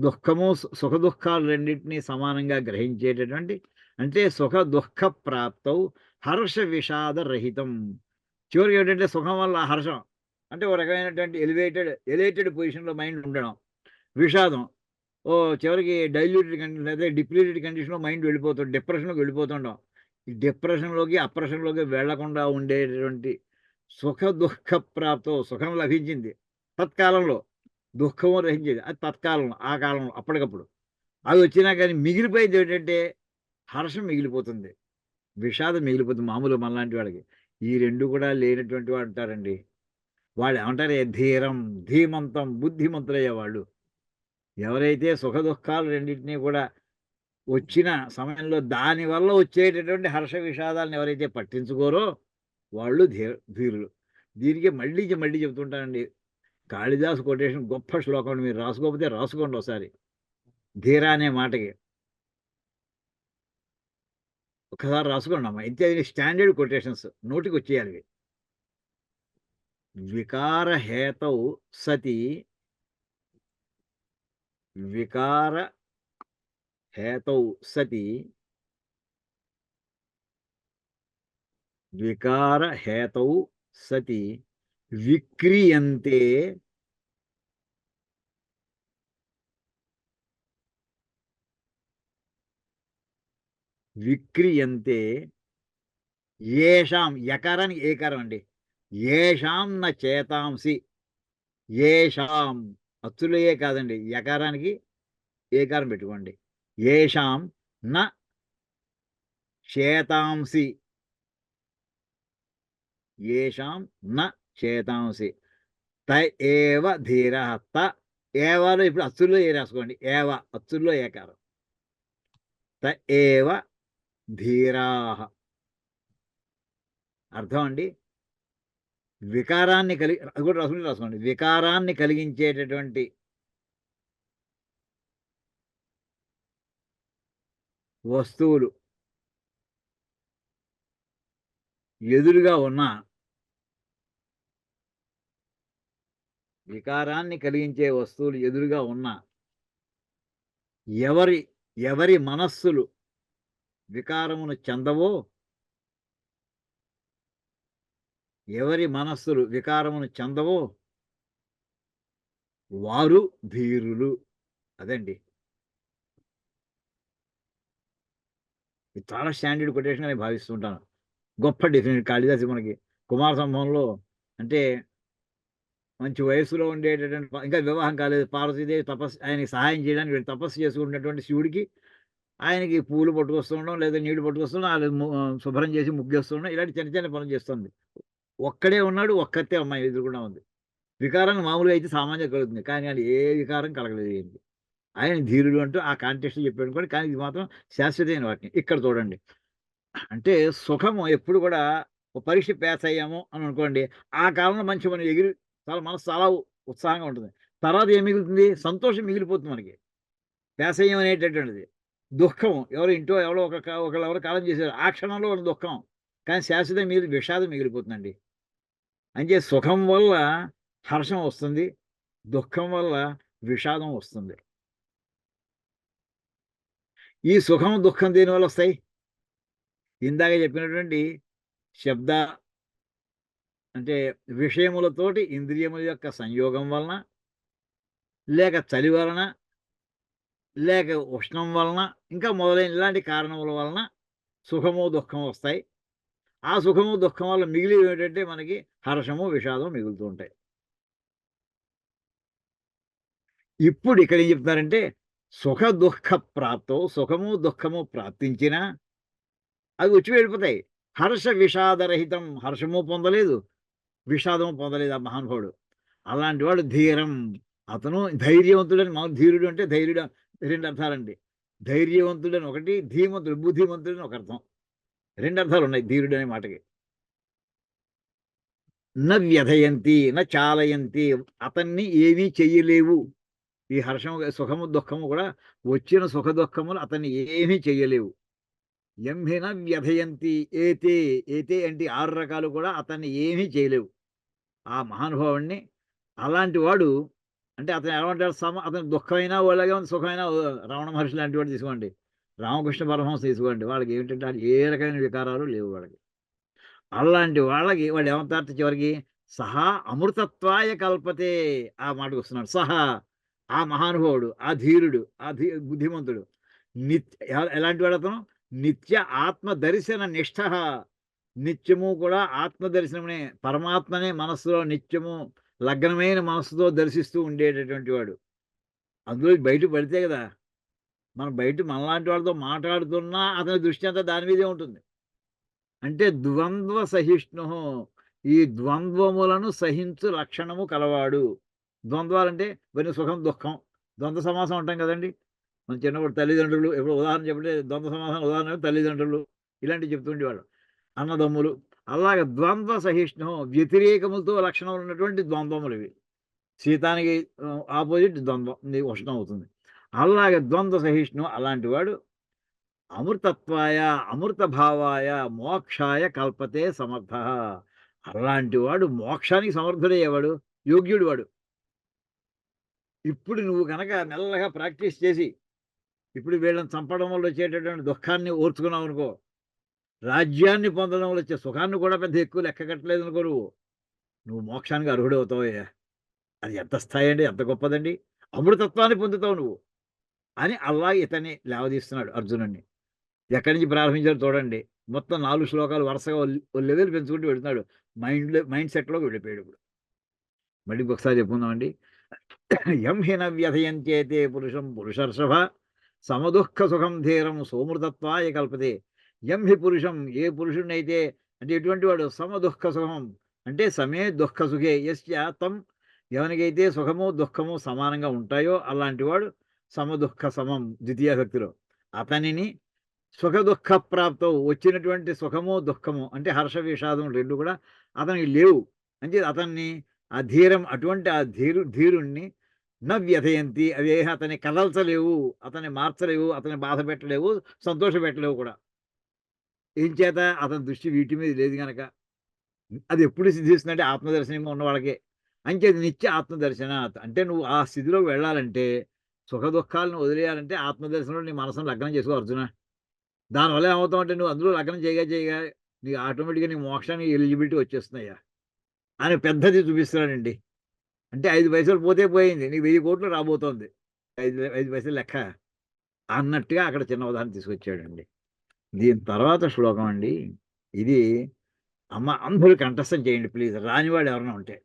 దుఃఖము సుఖ దుఃఖాలు రెండింటినీ సమానంగా గ్రహించేటటువంటి అంటే సుఖ దుఃఖ ప్రాప్తౌ హర్ష విషాద రహితం. చివరికి ఏంటంటే సుఖం వల్ల హర్షం అంటే ఒక రకమైనటువంటి ఎలివేటెడ్ పొజిషన్‌లో మైండ్ ఉండడం. విషాదం చివరికి డైల్యూటెడ్ కండిషన్ లేదా డిప్లీటెడ్ కండిషన్‌లో మైండ్ వెళ్ళిపోతుంది. డిప్రెషన్‌లోకి వెళ్ళిపోతుంటాం. ఈ డిప్రెషన్‌లోకి, అప్రెషన్‌లోకి వెళ్ళకుండా ఉండేటటువంటి సుఖ దుఃఖ ప్రాప్తం సుఖం లభించింది తత్కాలంలో. దుఃఖము గ్రహించేది. అది తత్కాలంలో, ఆ కాలంలో అప్పటికప్పుడు. అది వచ్చినా కానీ మిగిలిపోయేది ఏంటంటే హర్షం మిగిలిపోతుంది. విషాదం మిగిలిపోతుంది మామూలుగా మనలాంటి వాళ్ళకి. ఈ 2 కూడా లేనటువంటి వాడు ఉంటారండి. వాళ్ళు ఏమంటారు? ధీరం, ధీమంతం, బుద్ధిమంతులయ్యేవాళ్ళు. ఎవరైతే సుఖ దుఃఖాలు రెండింటిని కూడా వచ్చిన సమయంలో దానివల్ల వచ్చేటటువంటి హర్ష విషాదాలను ఎవరైతే పట్టించుకోరో వాళ్ళు ధీరులు. దీనికి మళ్ళీ చెప్తుంటానండి. కాళిదాసు కొటేషన్ గొప్ప శ్లోకం. మీరు రాసుకోకపోతే రాసుకోండి ఒకసారి. ధీర అనే మాటకి. ఒక్కసారి రాసుకోండి అమ్మా. ఇంతే స్టాండర్డ్ కొటేషన్స్ నోటికొచ్చేయాలి. వికారహేతౌ సతి వికారహేతౌ సతి వికారహేతౌ సతి విక్రియంతే విక్రియంతే ఏషాం యకారానికి ఏకారం అండి. ఏషాం న చేతాంసి ఏషాం అచ్చులు ఏ కాదండి. యకారానికి ఏకారం పెట్టుకోండి. ఏషాం న చేతాంసి ఏషాం న చేతాంసి త ఏవ ధీరః. త ఏవలో ఇప్పుడు అచ్చుల్లో ఏ రాసుకోండి. ఏవ అచ్చుల్లో ఏకారం. త ఏవ ధీరాః అర్థం అండి. వికారాన్ని కలిగి అది కూడా రాసుకోండి. వికారాన్ని కలిగించేటటువంటి వస్తువులు ఎదురుగా ఉన్న వికారాన్ని కలిగించే వస్తువులు ఎదురుగా ఉన్న ఎవరి ఎవరి మనస్సులు వికారమును చెందవో ఎవరి మనస్సులు వికారమును చెందవో వారు ధీరులు. అదండి. ఇది చాలా స్టాండర్డ్ కొటేషన్ అని భావిస్తుంటాను. గొప్ప డెఫినిట్ కాళిదాసు మనకి కుమార సంభవంలో అంటే మంచి వయస్సులో ఉండేటటువంటి ఇంకా వివాహం కాలేదు పార్వతీదేవి ఆయనకి సహాయం చేయడానికి వీళ్ళు తపస్సు చేసుకుంటున్నటువంటి శివుడికి ఆయనకి పూలు పట్టుకొస్తుండడం లేదా నీళ్లు పట్టుకొస్తుండడం శుభ్రం చేసి ముగ్గేస్తుండడం ఇలాంటి చిన్న చిన్న పనులు చేస్తుంది. ఒక్కడే ఉన్నాడు, ఒక్కతే అమ్మాయి ఎదురుకుండా ఉంది. వికారం మామూలుగా అయితే సామాన్యంగా కలుగుతుంది, కానీ అది ఏ వికారం కలగలేదు ఏంటి. ఆయన ధీరుడు అంటూ ఆ కాంటెక్స్ట్ చెప్పాడు అనుకోండి, కానీ ఇది మాత్రం శాశ్వతమైన వాక్యం. ఇక్కడ చూడండి, అంటే సుఖము ఎప్పుడు కూడా పరీక్ష పాస్ అయ్యాము అని అనుకోండి, ఆ కాలంలో మంచి మనం ఎగిరి మనసు చాలా ఉత్సాహంగా ఉంటుంది. తర్వాత ఏం మిగులుతుంది? సంతోషం మిగిలిపోతుంది మనకి. పాస్ అయ్యాం అనేటటువంటిది. దుఃఖం ఎవరో ఇంట్లో ఒకళ్ళు ఎవరో కాలం చేశారు, ఆ క్షణంలో ఉన్న దుఃఖం, కానీ శాశ్వతం విషాదం మిగిలిపోతుందండి. అంటే సుఖం వల్ల హర్షం వస్తుంది, దుఃఖం వల్ల విషాదం వస్తుంది. ఈ సుఖం దుఃఖం దేనివల్ల వస్తాయి? ఇందాక చెప్పినటువంటి శబ్ద అంటే విషయములతోటి ఇంద్రియముల యొక్క సంయోగం వలన, లేక చలి వలన, లేక ఉష్ణం వలన, ఇంకా మొదలైన ఇలాంటి కారణముల వలన సుఖము దుఃఖము వస్తాయి. ఆ సుఖము దుఃఖం వల్ల మిగిలి ఏంటంటే మనకి హర్షము విషాదం మిగులుతూ ఉంటాయి. ఇప్పుడు ఇక్కడ ఏం చెప్తున్నారంటే సుఖ దుఃఖ ప్రాప్తో, సుఖము దుఃఖము ప్రాప్తించినా అవి వచ్చి వెళ్ళిపోతాయి. హర్ష విషాదరహితం, హర్షము పొందలేదు, విషాదము పొందలేదు ఆ మహానుభావుడు. అలాంటి వాడు ధీరం, అతను ధైర్యవంతుడని. మామూలు ధీరుడు అంటే ధైర్యుడు 2 అర్థాలండి. ధైర్యవంతుడని ఒకటి, ధీమంతుడు బుద్ధిమంతుడని ఒక అర్థం. 2 అర్థాలు ఉన్నాయి ధీరుడు అనే మాటకి. న వ్యధయంతి న చాలయంతి, అతన్ని ఏమీ చెయ్యలేవు. ఈ హర్షము సుఖము దుఃఖము కూడా వచ్చిన సుఖ దుఃఖములు అతన్ని ఏమీ చెయ్యలేవు. ఎంహిన వ్యధయంతి ఏతే, ఏతే అంటే 6 రకాలు కూడా అతన్ని ఏమీ చేయలేవు ఆ మహానుభావుణ్ణి. అలాంటి వాడు అంటే అతను ఏమంటాడు, అతను దుఃఖమైనా అలాగే ఉంది, సుఖమైనా. రమణ మహర్షి లాంటి వాడు తీసుకోండి, రామకృష్ణ పరమహంస తీసుకోండి, వాళ్ళకి ఏమిటంటే ఏ రకమైన వికారాలు లేవు వాళ్ళకి. అలాంటి వాళ్ళకి వాళ్ళు ఏమంటారు చివరికి? సహా అమృతత్వాయ కల్పతే, ఆ మాటకు వస్తున్నాడు. సహా ఆ మహానుభావుడు, ఆ ధీరుడు, బుద్ధిమంతుడు ఎలాంటి వాడు? అతను నిత్య ఆత్మ దర్శన నిష్ఠ, నిత్యము కూడా ఆత్మ దర్శనమనే పరమాత్మనే మనస్సులో నిత్యము లగ్నమైన మనస్సుతో దర్శిస్తూ ఉండేటటువంటి వాడు. అందులో బయట పడితే కదా మనం బయట మనలాంటి వాళ్ళతో మాట్లాడుతున్నా అతని దృష్టి అంతా దాని మీదే ఉంటుంది. అంటే ద్వంద్వ సహిష్ణు, ఈ ద్వంద్వములను సహించు లక్షణము కలవాడు. ద్వంద్వాలంటే కొన్ని సుఖం దుఃఖం, ద్వంద్వ సమాసం అంటాం కదండి. మన చిన్నప్పుడు తల్లిదండ్రులు, ఎప్పుడు ఉదాహరణ చెప్పంటే ద్వంద్వ సమాసం ఉదాహరణ తల్లిదండ్రులు ఇలాంటివి చెప్తుండేవాళ్ళు, అన్నదమ్ములు. అలాగే ద్వంద్వ సహిష్ణు, వ్యతిరేకములతో లక్షణాలు ఉన్నటువంటి ద్వంద్వములు ఇవి. శీతానికి ఆపోజిట్ ద్వంద్వం ఉష్ణం అవుతుంది. అలాగే ద్వంద్వ సహిష్ణు అలాంటి వాడు అమృతత్వాయ అమృత భావాయ మోక్షాయ కల్పతే సమర్థ. అలాంటి వాడు మోక్షానికి సమర్థుడయ్యేవాడు, యోగ్యుడు వాడు. ఇప్పుడు నువ్వు కనుక మెల్లగా ప్రాక్టీస్ చేసి ఇప్పుడు వీళ్ళని చంపడం వల్ల వచ్చేటటువంటి దుఃఖాన్ని ఓర్చుకున్నావు అనుకో, రాజ్యాన్ని పొందడం వల్ల వచ్చే సుఖాన్ని కూడా పెద్ద ఎక్కువ లెక్క కట్టలేదు అనుకో, నువ్వు మోక్షానికి అర్హుడు అవుతావయ్యా. అది ఎంత స్థాయి అండి, ఎంత గొప్పదండి. అమృతత్వాన్ని పొందుతావు నువ్వు అని అల్లా ఇతన్ని లేవదీస్తున్నాడు అర్జునుడిని. ఎక్కడి నుంచి ప్రారంభించారు చూడండి. మొత్తం 4 శ్లోకాలు వరుసగా లెవెల్ పెంచుకుంటూ వెళ్తున్నాడు. మైండ్ సెట్లోకి వెళ్ళిపోయాడు. ఇప్పుడు మళ్ళీ ఇంకొకసారి చెప్పుకుందామండి. యం హిన వ్యధయంత్యేతే పురుషం పురుషర్షభ సమదుఃఖ సుఖం ధీరం సోమృతత్వాయ కల్పతే. యం హి పురుషం, ఏ పురుషుడినైతే, అంటే ఎటువంటి వాడు, సమదుఃఖ సుఖం అంటే సమే దుఃఖ సుఖే యస్య తం, ఎవరికైతే సుఖము దుఃఖము సమానంగా ఉంటాయో అలాంటి వాడు సమదుఃఖ సమం ద్వితీయ భక్తిలో, అతనిని సుఖ దుఃఖ ప్రాప్తం వచ్చినటువంటి సుఖము దుఃఖము అంటే హర్ష విషాదం రెండు కూడా అతనికి లేవు. అంటే అతన్ని ఆ ధీరం అటువంటి ఆ ధీరుణ్ణి వ్యథయంతి అవి అతన్ని కదల్చలేవు, అతన్ని మార్చలేవు, అతన్ని బాధ పెట్టలేవు, సంతోష పెట్టలేవు కూడా. ఏం చేత అతని దృష్టి వీటి మీద లేదు గనక. అది ఎప్పుడు సిద్ధిస్తుందంటే ఆత్మదర్శనంగా ఉన్న వాళ్ళకే. అంచేది నిత్య ఆత్మదర్శనాత్. అంటే నువ్వు ఆ స్థితిలోకి వెళ్ళాలంటే సుఖ దుఃఖాలను వదిలేయాలంటే ఆత్మదర్శనంలో నీ మనసును లగ్నం చేసుకో అర్జున. దానివల్ల ఏమవుతావంటే నువ్వు అందులో లగ్నం చేయగా నీకు ఆటోమేటిక్‌గా నీ మోక్షానికి ఎలిజిబిలిటీ వచ్చేస్తుందయ్యా అని పెద్దది చూపిస్తున్నాడండి. అంటే 5 పైసలు పోతే పోయింది. నీకు 1000,00,00,000 రాబోతోంది. 5 పైసలు లెక్క అన్నట్టుగా అక్కడ చిన్న ఉదాహరణ తీసుకొచ్చాడండి. దీని తర్వాత శ్లోకం అండి. ఇది అందరూ కంఠస్థం చేయండి ప్లీజ్. రానివాళ్ళు ఎవరైనా ఉంటే.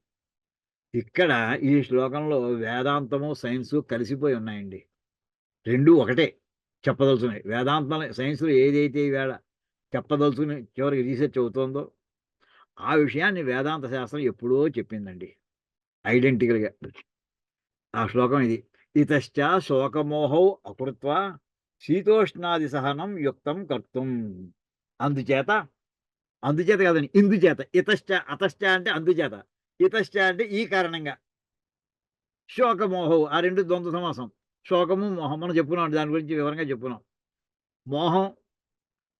ఇక్కడ ఈ శ్లోకంలో వేదాంతము, సైన్సు కలిసిపోయి ఉన్నాయండి. 2 ఒకటే చెప్పదలుచుకున్నాయి. వేదాంతం సైన్స్‌లో ఏదైతే ఈవేళ చెప్పదలుచుకుని చివరికి రీసెర్చ్ అవుతోందో, ఆ విషయాన్ని వేదాంత శాస్త్రం ఎప్పుడో చెప్పిందండి. ఐడెంటికల్‌గా. ఆ శ్లోకం ఇది. ఇతశ్చ శోకమోహౌ అకృత్వా శీతోష్ణాది సహనం యుక్తం కర్తుం. అందుచేత, అందుచేత కాదండి ఇందుచేత. ఇతశ్చ, అతశ్చ అంటే అందుచేత. ఇతశ్చ అంటే ఈ కారణంగా. శోకమోహౌ ఆ 2 ద్వంద్వ సమాసం. శోకము, మోహం మనం చెప్పుకున్నాం దాని గురించి వివరంగా చెప్పుకున్నాం. మోహం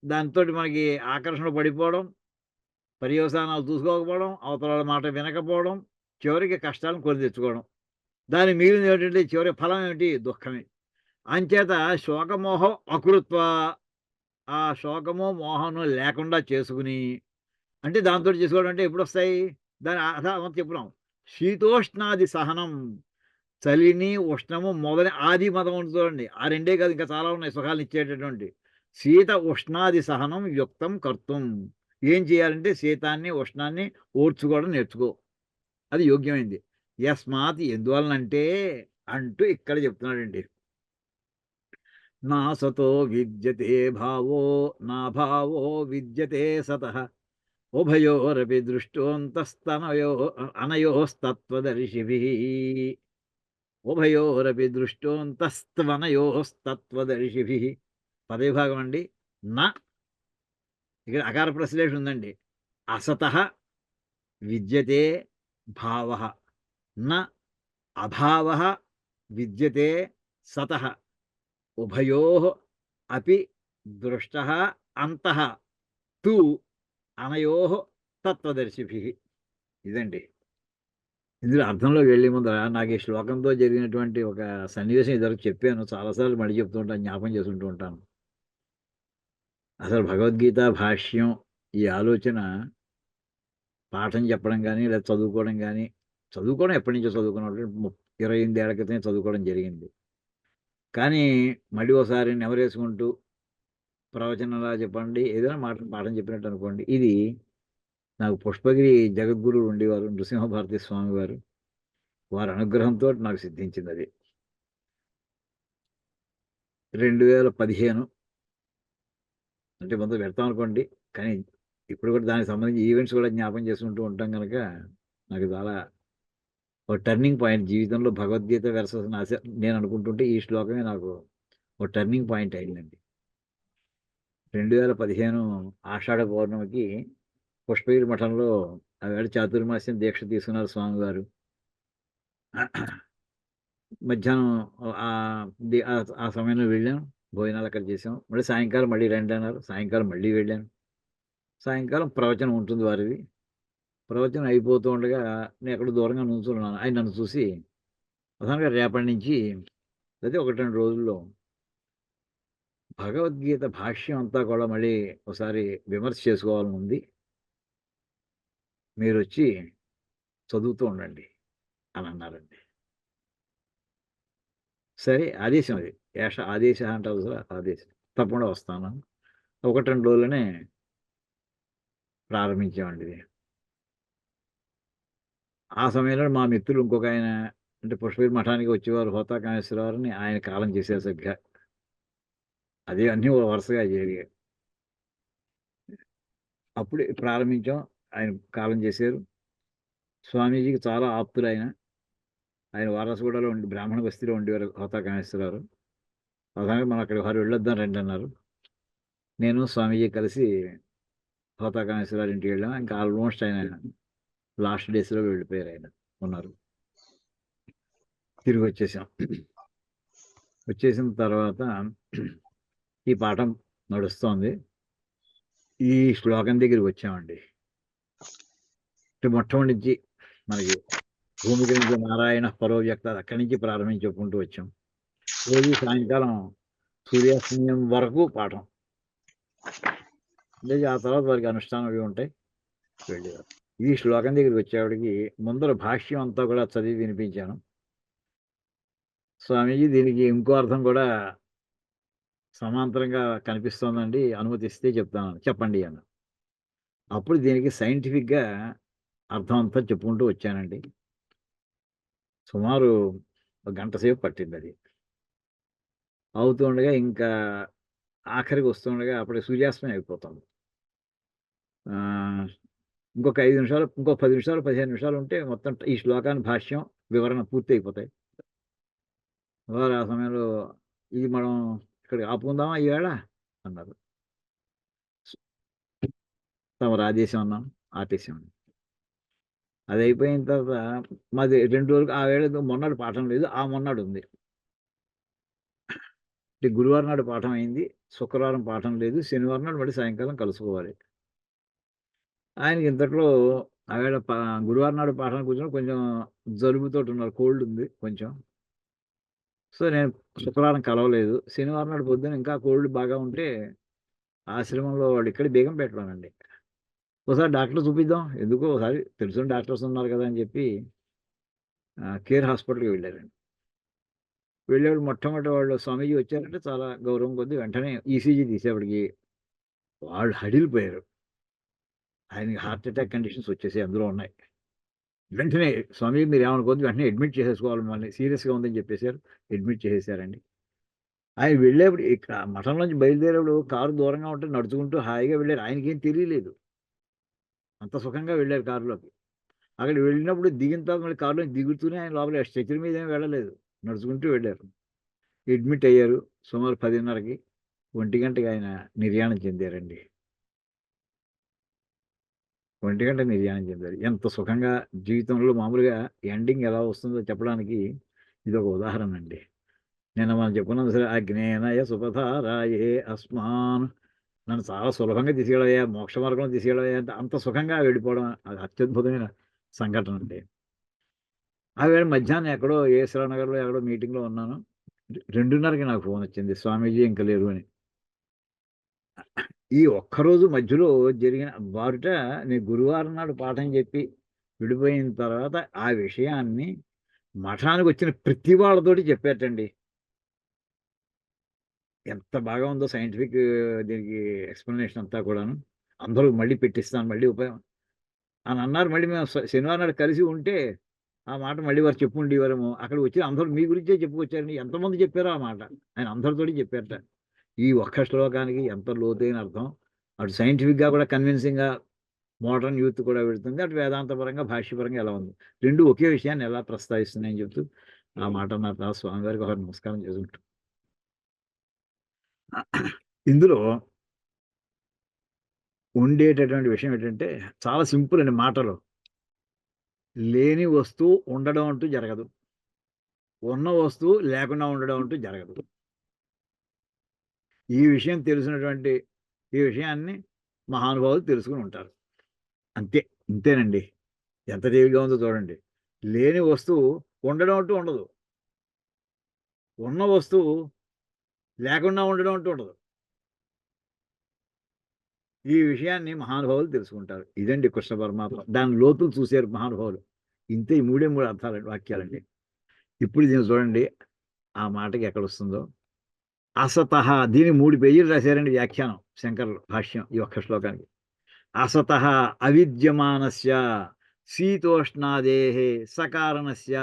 దానితోటి మనకి ఆకర్షణ పడిపోవడం, పర్యవసానాలు చూసుకోకపోవడం, అవతల వాళ్ళ మాట వినకపోవడం, చివరికి కష్టాలను కొని తెచ్చుకోవడం. దానికి మిగిలినదేమిటంటే చివరి ఫలం ఏమిటి? దుఃఖమే. అంచేత శోకమోహం అకృత్వ ఆ శోకము, మోహము లేకుండా చేసుకొని అంటే దాంతోటి చేసుకోవడం అంటే ఎప్పుడొస్తాయి? దాని చెప్పుకున్నాం. శీతోష్ణాది సహనం చలిని, ఉష్ణము మొదలైన ఆది మదం ఉంది చూడండి. ఆ రెండే కాదు ఇంకా చాలా ఉన్నాయి సుఖాలనిచ్చేటటువంటివి. శీత ఉష్ణాది సహనం యుక్తం కర్తుం. ఏం చేయాలంటే శీతాన్ని, ఉష్ణాన్ని ఓర్చుకోవడం నేర్చుకో. అది యోగ్యమైంది. యస్మాత్ ఎందువలనంటే అంటూ ఇక్కడ చెప్తున్నాడండి. నా సతో విద్యతే భావో నాభావో విద్యతే సతః ఉభయోరపి దృష్టోంతస్తనయో అనయోస్తత్వదర్శిభిః. ఉభయోరపి దృష్టోంతస్త్వనయోస్తత్వదర్శిభిః. పదవిభాగం అండి. న ఇక్కడ అకార ప్రశ్లేష ఉందండి. అసతః విద్యతే భావః. న అభావః విద్యతే సతః. ఉభయోః అపి దృష్టః అంతః తు అనయోః తత్వదర్శిభిః. ఇదండి. ఇందులో అర్థంలోకి వెళ్ళే ముందర నాకు ఈ శ్లోకంతో జరిగినటువంటి ఒక సన్నివేశం ఇదివరకు చెప్పాను. చాలా సార్లు మళ్ళీ చెప్తూ ఉంటాను. జ్ఞాపకం చేసుకుంటూ ఉంటాను. అసలు భగవద్గీత భాష్యం ఈ ఆలోచన పాఠం చెప్పడం గానీ, లేదా చదువుకోవడం గానీ, చదువుకోవడం ఎప్పటినుంచో చదువుకున్నాను. 28 ఏళ్ల క్రితమే చదువుకోవడం జరిగింది. కానీ మళ్ళీ ఓసారి నెమరేసుకుంటూ ప్రవచనంలా చెప్పండి, ఏదైనా మాట పాఠం చెప్పినట్టు అనుకోండి. ఇది నాకు పుష్పగిరి జగద్గురువు ఉండేవారు. నృసింహభారతి స్వామి వారు. వారి అనుగ్రహంతోటి నాకు సిద్ధించిందది. 2015 అంటే మొదలు పెడతామనుకోండి. కానీ ఇప్పుడు కూడా దానికి సంబంధించి ఈవెంట్స్ కూడా జ్ఞాపకం చేసుకుంటూ ఉంటాం గనక, నాకు చాలా ఒక టర్నింగ్ పాయింట్ జీవితంలో భగవద్గీత వెర్సెస్ నేను అనుకుంటుంటే ఈ శ్లోకమే నాకు ఒక టర్నింగ్ పాయింట్ అయిందండి. 2015 ఆషాఢ పౌర్ణమికి పుష్పగిరి మఠంలో ఆవేళ చాతుర్మాస్యం దీక్ష తీసుకున్నారు స్వామివారు. మధ్యాహ్నం ఆ సమయంలో వెళ్ళాం. భోజనాలు అక్కడ చేసాం. మళ్ళీ సాయంకాలం మళ్ళీ రండి అన్నారు. సాయంకాలం మళ్ళీ వెళ్ళాను. సాయంకాలం ప్రవచనం ఉంటుంది వారిది. ప్రవచనం అయిపోతూ ఉండగా నేను ఎక్కడో దూరంగా నుంచున్నాను. ఆయన నన్ను చూసి ప్రధానంగా రేపటి నుంచి లేదా 1, 2 రోజుల్లో భగవద్గీత భాష్యం అంతా కూడా మళ్ళీ ఒకసారి విమర్శ చేసుకోవాలని ఉంది. మీరొచ్చి చదువుతూ ఉండండి అని అన్నారండి. సరే ఆదేశం అది. ఆదేశ అంటారు కదా! ఆదేశం. తప్పకుండా వస్తాను. 1, 2 రోజుల్లోనే ప్రారంభించామండి ఇది. ఆ సమయంలో మా మిత్రులు ఇంకొకాయన అంటే పుష్పగిరి మఠానికి వచ్చేవారు హోతా కామేశ్వరరావుని ఆయన కాలం చేశారు సరిగ్గా. అదే అన్నీ వరుసగా జరిగాయి. అప్పుడే ప్రారంభించాం. ఆయన కాలం చేశారు. స్వామీజీకి చాలా ఆప్తులాయన. ఆయన వారసుగూడలో బ్రాహ్మణ బస్తీలో ఉండేవారు హోతా కామేశ్వరరావు. ప్రధానంగా మనం అక్కడికి ఒకసారి వెళ్ళొద్దాం రండి అన్నారు. నేను స్వామీజీ కలిసి హోతాకామేశ్వరరావు ఇంటికి వెళ్ళాం. ఇంకా ఆల్మోస్ట్ ఆయన లాస్ట్ డేస్లో వెళ్ళిపోయారు, ఆయన ఉన్నారు. తిరిగి వచ్చేసాం. వచ్చేసిన తర్వాత ఈ పాఠం నడుస్తోంది. ఈ శ్లోకం దగ్గరికి వచ్చామండి. మొట్టమొదటి నుంచి మనకి భూమి గురించి నారాయణ పరో వ్యక్త అక్కడి నుంచి ప్రారంభించి చెప్పుకుంటూ వచ్చాం. రోజు సాయంకాలం సూర్యాస్తమయం వరకు పాఠం. లేదు ఆ తర్వాత వారికి అనుష్ఠానం అవి ఉంటాయి, వెళ్ళేవారు. ఈ శ్లోకం దగ్గరికి వచ్చేవాడికి ముందర భాష్యం అంతా కూడా చదివి వినిపించాను. స్వామీజీ దీనికి ఇంకో అర్థం కూడా సమాంతరంగా కనిపిస్తోందండి, అనుమతిస్తే చెప్తాను. చెప్పండి అన్న. అప్పుడు దీనికి సైంటిఫిక్గా అర్థం అంతా చెప్పుకుంటూ వచ్చానండి. సుమారు ఒక గంట సేపు పట్టింది అది. అవుతుండగా ఇంకా ఆఖరికి వస్తుండగా అప్పటికి సూర్యాస్తమయం అయిపోతుంది. ఇంకొక 5 నిమిషాలు, ఇంకో 10 నిమిషాలు, 15 నిమిషాలు ఉంటే మొత్తం ఈ శ్లోకాన్ని భాష్యం వివరణ పూర్తి అయిపోతాయి. వారు ఆ సమయంలో ఇది మనం ఇక్కడ ఆపుకుందామా ఈవేళ అన్నారు. తమరు ఆదేశం అన్నాం, ఆపేసాం. అది అయిపోయిన తర్వాత మాది 2 రోజులు ఆ వేళ మొన్నటి పాఠం లేదు, ఆ మొన్నటి ఉంది. అంటే గురువారం నాడు పాఠం అయింది, శుక్రవారం పాఠం లేదు, శనివారం నాడు మళ్ళీ సాయంకాలం కలుసుకోవాలి. ఆయనకి ఇంతట్లో ఆవేళ గురువారం నాడు పాఠం కూర్చొని కొంచెం జలుబుతోటి ఉన్నారు, కోల్డ్ ఉంది కొంచెం. సో నేను శుక్రవారం కలవలేదు. శనివారం నాడు పొద్దున ఇంకా కోల్డ్ బాగా ఉంటే ఆశ్రమంలో వాళ్ళు ఇక్కడ బేగంపేటలోనండి, ఒకసారి డాక్టర్ చూపిద్దాం, ఎందుకో ఒకసారి తెలిసిన డాక్టర్స్ ఉన్నారు కదా అని చెప్పి కేర్ హాస్పిటల్కి వెళ్ళారండి. వెళ్ళేవాడు మొట్టమొదటి వాళ్ళు స్వామీజీ వచ్చారంటే చాలా గౌరవం కొద్దీ వెంటనే ఈసీజీ తీసేవాడికి వాళ్ళు హడిలిపోయారు. ఆయనకి హార్ట్ అటాక్ కండిషన్స్ వచ్చేసి అందులో ఉన్నాయి. వెంటనే స్వామి మీరు ఏమనుకోవద్దు, వెంటనే అడ్మిట్ చేసేసుకోవాలి, మళ్ళీ సీరియస్గా ఉందని చెప్పేశారు. అడ్మిట్ చేసేసారండి. ఆయన వెళ్ళేప్పుడు ఇక్కడ మఠం నుంచి బయలుదేరేప్పుడు కారు దూరంగా ఉంటే నడుచుకుంటూ హాయిగా వెళ్ళారు. ఆయనకేం తెలియలేదు, అంత సుఖంగా వెళ్ళారు కారులోకి. అక్కడ వెళ్ళినప్పుడు దిగిన తర్వాత మళ్ళీ కారులో దిగుతూనే ఆయన లోపల స్ట్రెచర్ మీద ఏమి వెళ్ళలేదు, నడుచుకుంటూ వెళ్ళారు. అడ్మిట్ అయ్యారు. సుమారు 10:30కి 1 గంటకి ఆయన నిర్యాణం చెందారండి. 1 గంట నిర్యాణం చెందారు. ఎంత సుఖంగా జీవితంలో మామూలుగా ఎండింగ్ ఎలా వస్తుందో చెప్పడానికి ఇదొక ఉదాహరణ అండి. నిన్న మనం చెప్పుకున్నాం సరే, అగ్నేనయ సుపథారాయే అస్మాన్, నన్ను చాలా సులభంగా తీసుకెళ్ళయ్యా, మోక్ష మార్గంలో తీసుకెళ్ళయ్యా అంటే అంత సుఖంగా వెళ్ళిపోవడం అది అత్యద్భుతమైన సంఘటన అండి. ఆ వేళ మధ్యాహ్నం ఎక్కడో నగర్లో ఎక్కడో మీటింగ్లో ఉన్నాను. 2:30కి నాకు ఫోన్ వచ్చింది, స్వామీజీ ఇంకా లేరు అని. ఈ ఒక్కరోజు మధ్యలో జరిగిన వారుట నేను గురువారం నాడు పాఠం చెప్పి విడిపోయిన తర్వాత ఆ విషయాన్ని మఠానికి వచ్చిన ప్రతి వాళ్ళతోటి చెప్పేటండి. ఎంత బాగా ఉందో సైంటిఫిక్ దీనికి ఎక్స్ప్లెనేషన్ అంతా కూడాను. అందరూ మళ్ళీ పెట్టిస్తాను, మళ్ళీ ఉపయోగం అని అన్నారు. మళ్ళీ మేము శనివారం నాడు కలిసి ఉంటే ఆ మాట మళ్ళీ వారు చెప్పుండేవారేమో. అక్కడ వచ్చి అందరూ మీ గురించే చెప్పుకొచ్చారని ఎంతమంది చెప్పారో ఆ మాట ఆయన అందరితోటి చెప్పారట. ఈ ఒక్క శ్లోకానికి ఎంత లోతైన అర్థం, అటు సైంటిఫిక్గా కూడా కన్విన్సింగ్గా మోడర్న్ యూత్ కూడా వెళుతుంది, అటు వేదాంతపరంగా భాష్యపరంగా ఎలా ఉంది, రెండు ఒకే విషయాన్ని ఎలా ప్రస్తావిస్తున్నాయని చెప్తూ ఆ మాట అన్నారు. స్వామివారికి ఒక నమస్కారం చేసుకుంటూ ఇందులో ఉండేటటువంటి విషయం ఏంటంటే చాలా సింపుల్ అండి. మాటలో లేని వస్తువు ఉండడం అంటూ జరగదు, ఉన్న వస్తువు లేకుండా ఉండడం అంటూ జరగదు. ఈ విషయం తెలిసినటువంటి ఈ విషయాన్ని మహానుభావులు తెలుసుకుని ఉంటారు. అంతే, ఇంతేనండి. ఎంత తేలిగ్గా ఉందో చూడండి. లేని వస్తువు ఉండడం అంటూ ఉండదు, ఉన్న వస్తువు లేకుండా ఉండడం అంటూ ఉండదు. ఈ విషయాన్ని మహానుభావులు తెలుసుకుంటారు. ఇదండి కృష్ణ పరమాత్మ, దాని లోతులు చూశారు మహానుభావులు. ఇంతే, ఈ 3 అర్థాలండి, వాక్యాలండి. ఇప్పుడు దీన్ని చూడండి, ఆ మాటకి ఎక్కడ వస్తుందో. అసతః, దీని 3 పేజీలు రాశారండి వ్యాఖ్యానం శంకరులు, భాష్యం ఈ ఒక్క శ్లోకానికి. అసతః అవిద్యమానస్య శీతోష్ణాదేహే సకారణస్య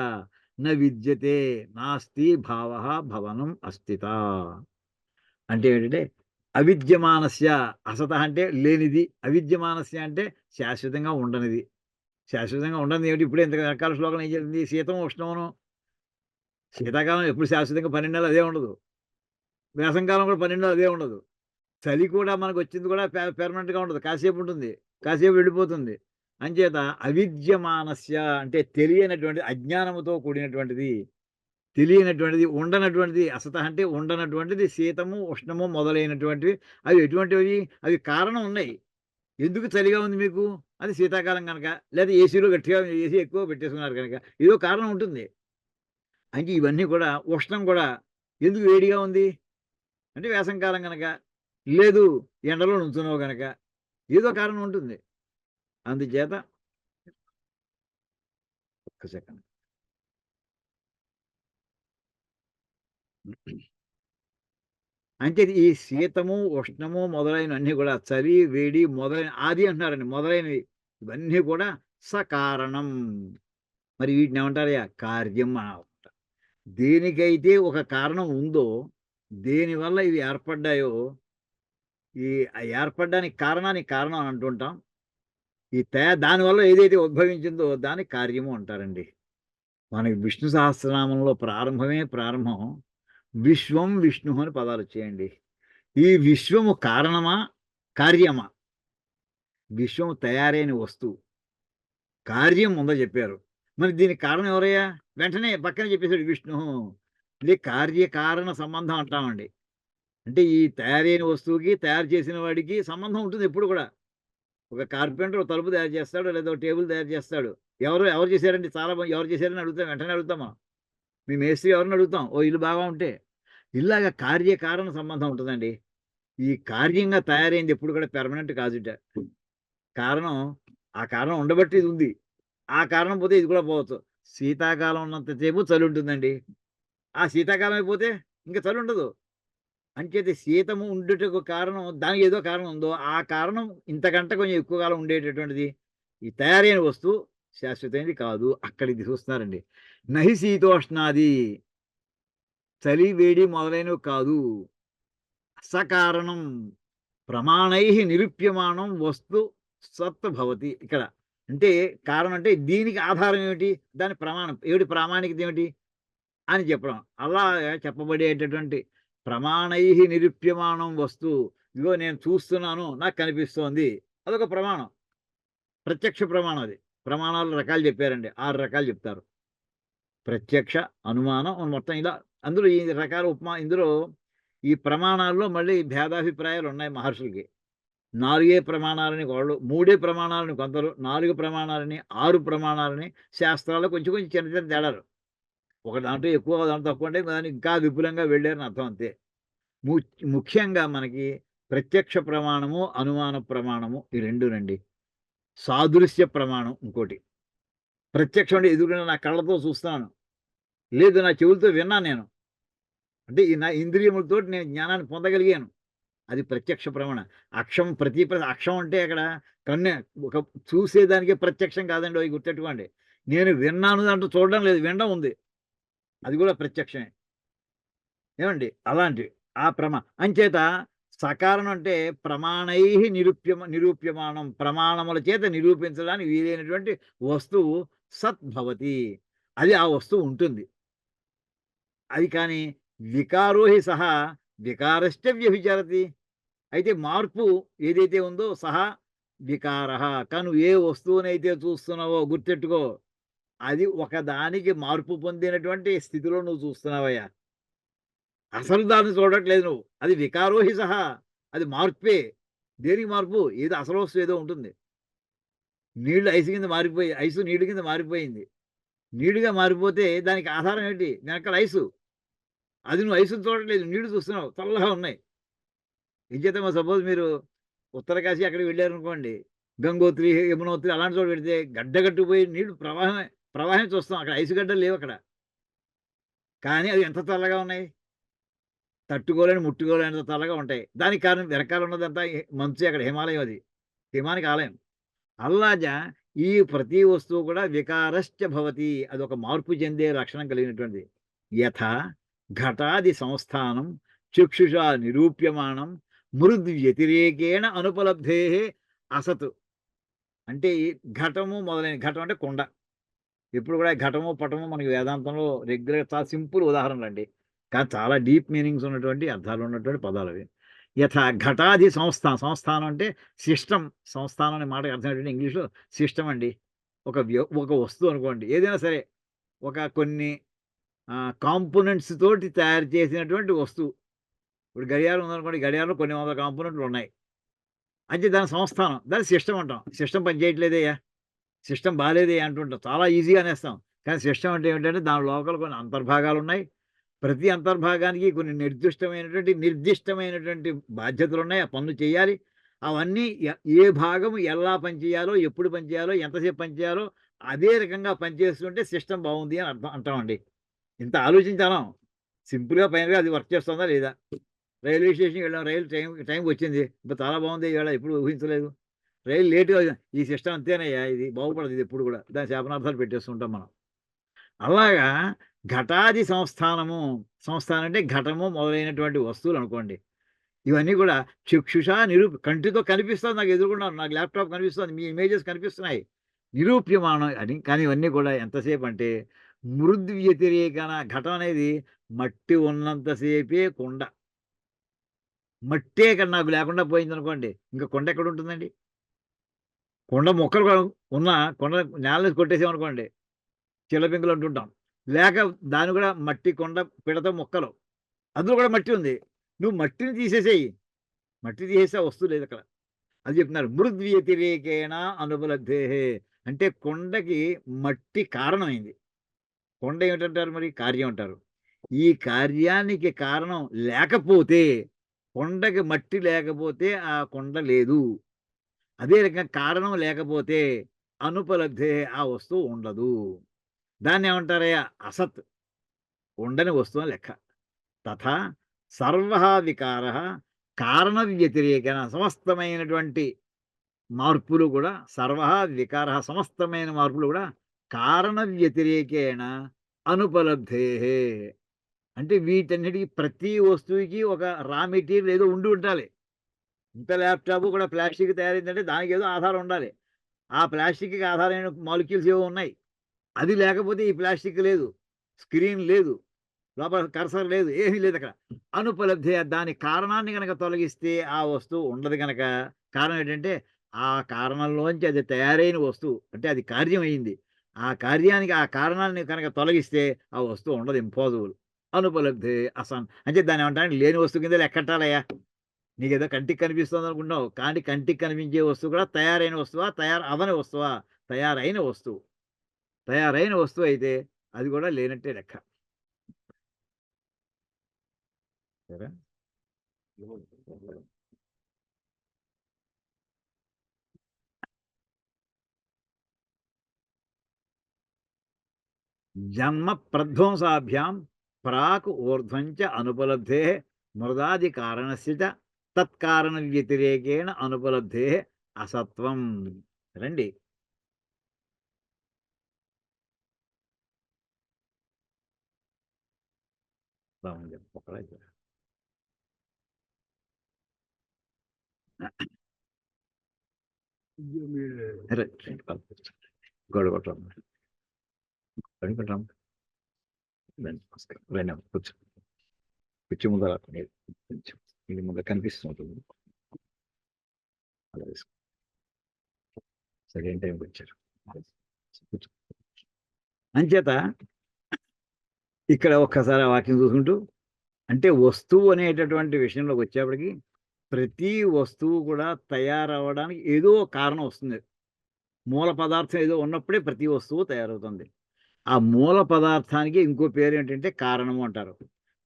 న విద్యతే నాస్తి భావః భవనం అస్థిత. అంటే ఏంటంటే అవిద్యమానస్య, అసతః అంటే లేనిది, అవిద్యమానస్య అంటే శాశ్వతంగా ఉండనిది. శాశ్వతంగా ఉండనిది ఏమిటి? ఇప్పుడు ఇంత రకాల శ్లోకం ఏం జరిగింది, శీతం ఉష్ణమును. శీతాకాలం ఎప్పుడు శాశ్వతంగా 12 నెలలు అదే ఉండదు, వేసంకాలం కూడా 12 నెలలు అదే ఉండదు. చలి కూడా మనకు వచ్చింది కూడా పెర్మనెంట్గా ఉండదు, కాసేపు ఉంటుంది, కాసేపు వెళ్ళిపోతుంది. అంచేత అవిద్యమానస్య అంటే తెలియనటువంటి అజ్ఞానముతో కూడినటువంటిది, తెలియనటువంటిది, ఉండనటువంటిది, అసత అంటే ఉండనటువంటిది శీతము, ఉష్ణము మొదలైనటువంటివి. అవి ఎటువంటివి? అవి కారణం ఉన్నాయి. ఎందుకు చలిగా ఉంది మీకు? అది శీతాకాలం గనక, లేదా ఏసీలో గట్టిగా ఏసీ ఎక్కువ పెట్టేసుకున్నారు కనుక, ఏదో కారణం ఉంటుంది. అంటే ఇవన్నీ కూడా ఉష్ణం కూడా ఎందుకు వేడిగా ఉంది? అంటే వేసవికాలం గనక, లేదు ఎండలో నుంచున్నావు గనక, ఏదో కారణం ఉంటుంది. అందుచేత ఒక్క సెకండ్. అంటే ఈ శీతము, ఉష్ణము మొదలైనవన్నీ కూడా చలి, వేడి మొదలైన ఆది అంటున్నారండి. మొదలైనవి ఇవన్నీ కూడా సకారణం. మరి వీటిని ఏమంటారయ్యా? కార్యం అనాలట. దేనికైతే ఒక కారణం ఉందో, దేనివల్ల ఇవి ఏర్పడ్డాయో, ఈ ఏర్పడడానికి కారణానికి కారణం అని అంటుంటాం. ఈ దానివల్ల ఏదైతే ఉద్భవించిందో దాన్ని కార్యము అంటారండి. మనకి విష్ణు సహస్రనామంలో ప్రారంభమే ప్రారంభం. విశ్వం విష్ణు అని పదాలొచ్చాయండి. ఈ విశ్వము కారణమా? కార్యమా? విశ్వం తయారైన వస్తువు. కార్యం ముందే చెప్పారు. మరి దీనికి కారణం ఎవరయ్యా? వెంటనే పక్కనే చెప్పేసాడు విష్ణు. ఇది కార్యకారణ సంబంధం అంటామండి. అంటే ఈ తయారైన వస్తువుకి, తయారు చేసిన వాడికి సంబంధం ఉంటుంది ఎప్పుడు కూడా. ఒక కార్పెంటర్ ఒక తలుపు తయారు చేస్తాడు, లేదా ఒక టేబుల్ తయారు చేస్తాడు. ఎవరు చేశారండి? చాలా ఎవరు చేశారని అడుగుతాం, వెంటనే అడుగుతాం మనం. మీ మేస్త్రి ఎవరిని అడుగుతాం, ఓ ఇల్లు బాగా ఉంటే. ఇలాగ కార్యకారణ సంబంధం ఉంటుందండి. ఈ కార్యంగా తయారైంది ఎప్పుడు కూడా పెర్మనెంట్ కాదుట. కారణం, ఆ కారణం ఉండబట్టి ఇది ఉంది. ఆ కారణం పోతే ఇది కూడా పోవచ్చు. శీతాకాలం ఉన్నంత సేపు చలి ఉంటుందండి. ఆ శీతాకాలం అయిపోతే ఇంక చలి ఉండదు. అంచేత శీతము ఉండుటకు కారణం, దానికి ఏదో కారణం ఉందో, ఆ కారణం ఇంతకంటే కొంచెం ఎక్కువ కాలం ఉండేటటువంటిది. ఈ తయారైన వస్తువు శాశ్వతమైనది కాదు. అక్కడ ఇది చూస్తున్నారండి. నహి శీతోష్ణాది, చలి, వేడి మొదలైనవి కాదు. సకారణం ప్రమాణై నిరూప్యమాణం వస్తు సత్ భవతి. ఇక్కడ అంటే కారణం అంటే దీనికి ఆధారం ఏమిటి? దాని ప్రమాణం ఏమిటి? ప్రామాణికత ఏమిటి అని చెప్పడం. అలా చెప్పబడేటటువంటి ప్రమాణై నిరూప్యమాణం వస్తువు. ఇదిగో నేను చూస్తున్నాను, నాకు కనిపిస్తోంది. అదొక ప్రమాణం. ప్రత్యక్ష ప్రమాణం అది. ప్రమాణాలు రకాలు చెప్పారండి. 6 రకాలు చెప్తారు. ప్రత్యక్ష, అనుమానం మొత్తం ఇలా. అందులో ఈ రకాల ఇందులో ఈ ప్రమాణాల్లో మళ్ళీ భేదాభిప్రాయాలు ఉన్నాయి మహర్షులకి. 4 ప్రమాణాలని వాళ్ళు, 3 ప్రమాణాలని కొందరు, 4 ప్రమాణాలని, 6 ప్రమాణాలని, శాస్త్రాల్లో కొంచెం కొంచెం చిన్న చిన్న తేడాలు. ఒక దాంట్లో ఎక్కువ, ఒక దాంట్లో తక్కువ, అంటే దాన్ని ఇంకా విపులంగా వెళ్ళారని అర్థం అంతే. ము ముఖ్యంగా మనకి ప్రత్యక్ష ప్రమాణము, అనుమాన ప్రమాణము ఈ రెండూనండి. సాదృశ్య ప్రమాణం ఇంకోటి. ప్రత్యక్షం అంటే ఎదురుగా నా కళ్ళతో చూస్తున్నాను, లేదు నా చెవులతో విన్నాను నేను. అంటే ఈ నా ఇంద్రియములతోటి నేను జ్ఞానాన్ని పొందగలిగాను. అది ప్రత్యక్ష ప్రమాణం. అక్షం అక్షం అంటే అక్కడ కన్ను, ఒక చూసేదానికే ప్రత్యక్షం కాదండి, అవి గుర్తెట్టుకోండి. నేను విన్నాను అంటూ చూడడం లేదు, వినడం ఉంది. అది కూడా ప్రత్యక్షమే. ఏమండి? అలాంటివి. ఆ అంచేత సకారణం అంటే ప్రమాణై నిరూప్యమాణం. ప్రమాణముల చేత నిరూపించడానికి వీలైనటువంటి వస్తువు సద్భవతి. అది ఆ వస్తువు ఉంటుంది. అది కానీ వికారోహి సహా వికారశ్చ వ్యభిచరతి. అయితే మార్పు ఏదైతే ఉందో సహా వికారః. కానీ నువ్వు ఏ వస్తువునైతే చూస్తున్నావో గుర్తెట్టుకో, అది ఒకదానికి మార్పు పొందినటువంటి స్థితిలో నువ్వు చూస్తున్నావయ్యా. అసలు దాన్ని చూడట్లేదు నువ్వు. అది వికారోహి సహా. అది మార్పే. దేనికి మార్పు? ఏదో అసలు వస్తువు ఏదో ఉంటుంది. నీళ్లు ఐసు కింద మారిపోయి, ఐసు నీళ్లు కింద మారిపోయింది. నీళ్లుగా మారిపోతే దానికి ఆధారం ఏంటి? వెనకాల ఐసు. అది నువ్వు ఐసుని చూడట్లేదు, నీళ్లు చూస్తున్నావు, చల్లగా ఉన్నాయి. ఇంచేత సపోజ్ మీరు ఉత్తర కాశీ అక్కడికి వెళ్ళారనుకోండి, గంగోత్రి, యమునోత్రి అలాంటి చోట పెడితే గడ్డగట్టుపోయి నీళ్లు ప్రవాహం చూస్తాం. అక్కడ ఐసు గడ్డలు లేవు అక్కడ. కానీ అవి ఎంత చల్లగా ఉన్నాయి. తట్టుకోలేని, ముట్టుకోలేనంత చల్లగా ఉంటాయి. దానికి కారణం వెనకాల ఉన్నదంతా మంచు, అక్కడ హిమాలయం అది. హిమానికి ఆలయం. అల్లాగా ఈ ప్రతి వస్తువు కూడా వికారశ్చ భవతి. అదొక మార్పు చెందే లక్షణం కలిగినటువంటిది. యథా ఘటాది సంస్థానం చక్షుషా నిరూప్యమాణం మృద్ వ్యతిరేకేణ అనుపలబ్ధే అసత్. అంటే ఈ ఘటము మొదలైన, ఘటం అంటే కొండ. ఇప్పుడు కూడా ఘటము, పటము మనకి వేదాంతంలో రెగ్యులర్ చాలా సింపుల్ ఉదాహరణలండి. కానీ చాలా డీప్ మీనింగ్స్ ఉన్నటువంటి, అర్థాలు ఉన్నటువంటి పదాలవి. యథా ఘటాది సంస్థానం అంటే సిస్టమ్. సంస్థానం అనే మాటకు అర్థం ఏంటంటే ఇంగ్లీష్లో సిస్టమ్ అండి. ఒక వస్తువు అనుకోండి, ఏదైనా సరే ఒక కొన్ని కాంపోనెంట్స్ తోటి తయారు చేసినటువంటి వస్తువు. ఇప్పుడు గడియారం ఉందనుకోండి, గడియారంలో కొన్ని వందల కాంపోనెంట్లు ఉన్నాయి. అంటే దాని సంస్థానం, దాన్ని సిస్టమ్ అంటాం. సిస్టమ్ పని చేయట్లేదయ్యా, సిస్టమ్ బాలేదయ్యా అంటుంటాం. చాలా ఈజీగా అనేస్తాం. కానీ సిస్టమ్ అంటే ఏమిటంటే దాని లోపల కొన్ని అంతర్భాగాలున్నాయి. ప్రతి అంతర్భాగానికి కొన్ని నిర్దిష్టమైనటువంటి బాధ్యతలున్నాయి. ఆ పనులు చేయాలి. అవన్నీ ఏ భాగం ఎలా పనిచేయాలో, ఎప్పుడు పనిచేయాలో, ఎంతసేపు పనిచేయాలో అదే రకంగా పనిచేస్తుంటే సిస్టమ్ బావుంది అని అర్థం అంటామండి. ఇంత ఆలోచించాలం. సింపుల్‌గా ఫైనల్‌గా అది వర్క్ చేస్తుందా లేదా? రైల్వే స్టేషన్‌కి వెళ్ళాం. రైలు టైంకొచ్చింది. అబ్బా! చాలా బాగుంది ఇవాళ, ఎప్పుడు ఊహించలేదు. రైలు లేట్‌గా ఈ సిస్టమ్ అంతేనయ్యా, ఇది బాగుపడదు ఇది ఎప్పుడు కూడా. దాని శాపనార్థాలు పెట్టేస్తుంటాం మనం. అలాగా ఘటాది సంస్థానం అంటే ఘటము మొదలైనటువంటి వస్తువులనుకోండి. ఇవన్నీ కూడా చక్షుషా కంటితో కనిపిస్తుంది నాకు ఎదురుగుండా. నాకు ల్యాప్‌టాప్ కనిపిస్తుంది. మీ ఇమేజెస్ కనిపిస్తున్నాయి. నిరూప్యమానం అని. కానీ ఇవన్నీ కూడా ఎంతసేపంటే వ్యతిరేకన. ఘటం అనేది మట్టి ఉన్నంత సేపే కుండ. మట్టే ఇక్కడ నాకు లేకుండా పోయిందనుకోండి, ఇంక కుండ ఎక్కడుంటుందండి? కుండ ముక్కలు కూడా కొండ నేల నుంచి కొట్టేసామనుకోండి, చిల్లపెంకులు అంటుంటాం. లేక దాన్ని కూడా మట్టి కుండ పిడత ముక్కలు. అందులో కూడా మట్టి ఉంది. నువ్వు మట్టిని తీసేసేయి. మట్టి తీసేస్తే ఆ వస్తువు లేదక్కడ. అది చెప్తున్నారు. వ్యతిరేకేణ అనుపలబ్ధేహే. అంటే కొండకి మట్టి కారణమైంది. కొండ ఏమిటంటారు మరి? కార్యం అంటారు. ఈ కార్యానికి కారణం లేకపోతే, కొండకి మట్టి లేకపోతే ఆ కొండ లేదు. అదే రకంగా కారణం లేకపోతే అనుపలబ్ధే, ఆ వస్తువు ఉండదు. దాన్నేమంటారయ్యా? అసత్. ఉండని వస్తువు అని లెక్క. తథా సర్వః వికారః కారణ వ్యతిరేకేన. సమస్తమైనటువంటి మార్పులు కూడా సర్వః వికారః, సమస్తమైన మార్పులు కూడా కారణ వ్యతిరేకేణ అనుపలబ్ధేహే. అంటే వీటన్నిటికి ప్రతి వస్తువుకి ఒక రా మెటీరియల్ ఏదో ఉండి ఉండాలి. ఇంత ల్యాప్‌టాప్ కూడా ప్లాస్టిక్ తయారైందంటే దానికేదో ఆధారం ఉండాలి. ఆ ప్లాస్టిక్‌కి ఆధారమైన మాలిక్యూల్స్ ఏవో ఉన్నాయి. అది లేకపోతే ఈ ప్లాస్టిక్ లేదు. స్క్రీన్ లేదు. లోపల కర్సర్ లేదు. ఏమీ లేదక్కడ. అనుపలబ్ధి. దాని కారణాన్ని గనక తొలగిస్తే ఆ వస్తువు ఉండదు గనక, కారణం ఏంటంటే, ఆ కారణంలోంచి అది తయారైన వస్తువు. అంటే అది కార్యం అయింది. ఆ కార్యానికి ఆ కారణాన్ని కనుక తొలగిస్తే ఆ వస్తువు ఉండదు. ఇంపాసిబుల్. అనుపలబ్ధి అంటే దాన్నేమంటారంటే లేని వస్తువు కింద లెక్కెట్టాలయ్యా. నీకేదో కంటికి కనిపిస్తోందనుకుంటున్నావు. కానీ కంటికి కనిపించే వస్తువు కూడా తయారైన వస్తువా? తయారు అవ్వని వస్తువా? తయారైన వస్తువు. తయారైన వస్తువయితే అది కూడా లేనట్టే లెక్క. సరే. జన్మ ప్రధ్వంసాభ్యాం ప్రాక్ ఊర్ధ్వం చ అనుపలబ్ధేః మృదాది కారణస్య చ తత్కారణ వ్యతిరేకేణ అనుపలబ్ధేః అసత్వం. రండి. బాగుంది. గొడవ కొట్టడం. నమస్కారం. కూర్చో. కూర్చో ముందర కొంచెం ఇది ముందర కనిపిస్తుంటుంది. అలా వేసుకో. సరైన టైంకి వచ్చారు. కూర్చో. అంచేత ఇక్కడ ఒక్కసారి ఆ వాక్యం చూసుకుంటూ, అంటే వస్తువు అనేటటువంటి విషయంలోకి వచ్చేప్పటికి ప్రతి వస్తువు కూడా తయారవ్వడానికి ఏదో ఒక కారణం వస్తుంది. మూల పదార్థం ఏదో ఉన్నప్పుడే ప్రతి వస్తువు తయారవుతుంది. ఆ మూల పదార్థానికి ఇంకో పేరేంటంటే కారణము అంటారు.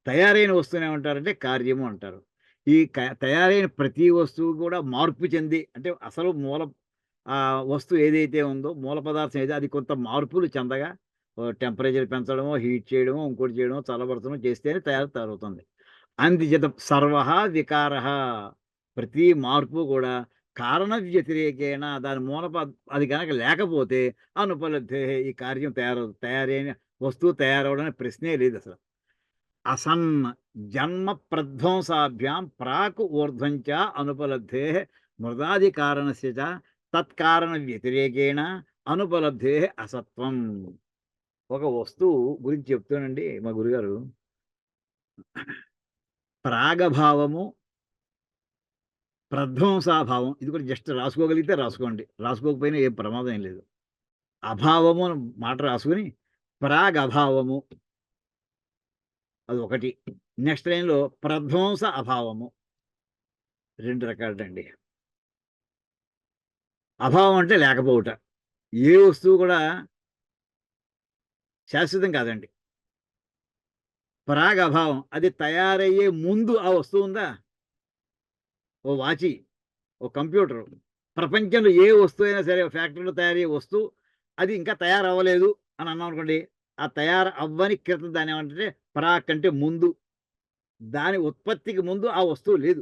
తయారైన వస్తువుని ఏమంటారంటే కార్యము అంటారు. ఈ తయారైన ప్రతి వస్తువు కూడా మార్పు చెంది, అంటే అసలు వస్తువు ఏదైతే ఉందో, మూల పదార్థం ఏదో అది కొంత మార్పులు చెందగా టెంపరేచర్ పెంచడమో, హీట్ చేయడమో, ఇంకోటి చేయడమో, చల్లబరచడమో చేస్తేనే తయారవుతుంది. అందుచేత సర్వః వికారః, ప్రతి మార్పు కూడా కారణ వ్యతిరేకేణ, దాని అది గనక లేకపోతే అనుపలబ్ధే, ఈ కార్యం తయారైన వస్తువు తయారవ్వడానికి ప్రశ్నే లేదసలు. అసన్ జన్మ ప్రధ్వంసాభ్యాం ప్రాక్ ఊర్ధ్వం చ అనుపలబ్ధేః మృదాది కారణస్య చ తత్కారణ వ్యతిరేకేణ అనుపలబ్ధేః అసత్వం. ఒక వస్తువు గురించి చెప్తానండి మా గురుగారు. ప్రాగభావము, ప్రధ్వంసాభావం ఇది కూడా జస్ట్ రాసుకోగలిగితే రాసుకోండి, రాసుకోకపోయినా ఏం ప్రమాదం ఏం లేదు. అభావము అని మాట రాసుకుని ప్రాగభావము అది ఒకటి. నెక్స్ట్ లైన్‌లో ప్రధ్వంస అభావము 2 రకాలటండి. అభావం అంటే లేకపోవుట. ఏ వస్తువు కూడా శాశ్వతం కాదండి. ప్రాగభావం అది తయారయ్యే ముందు ఆ వస్తువు ఉందా? ఓ వాచి, ఓ కంప్యూటరు, ప్రపంచంలో ఏ వస్తువైనా సరే ఫ్యాక్టరీలో తయారయ్యే వస్తువు అది ఇంకా తయారవ్వలేదు అని అన్నామనుకోండి. ఆ తయారు అవ్వని క్రితం దాన్నేమంటారంటే ప్రాక్ అంటే ముందు. దాని ఉత్పత్తికి ముందు ఆ వస్తువు లేదు.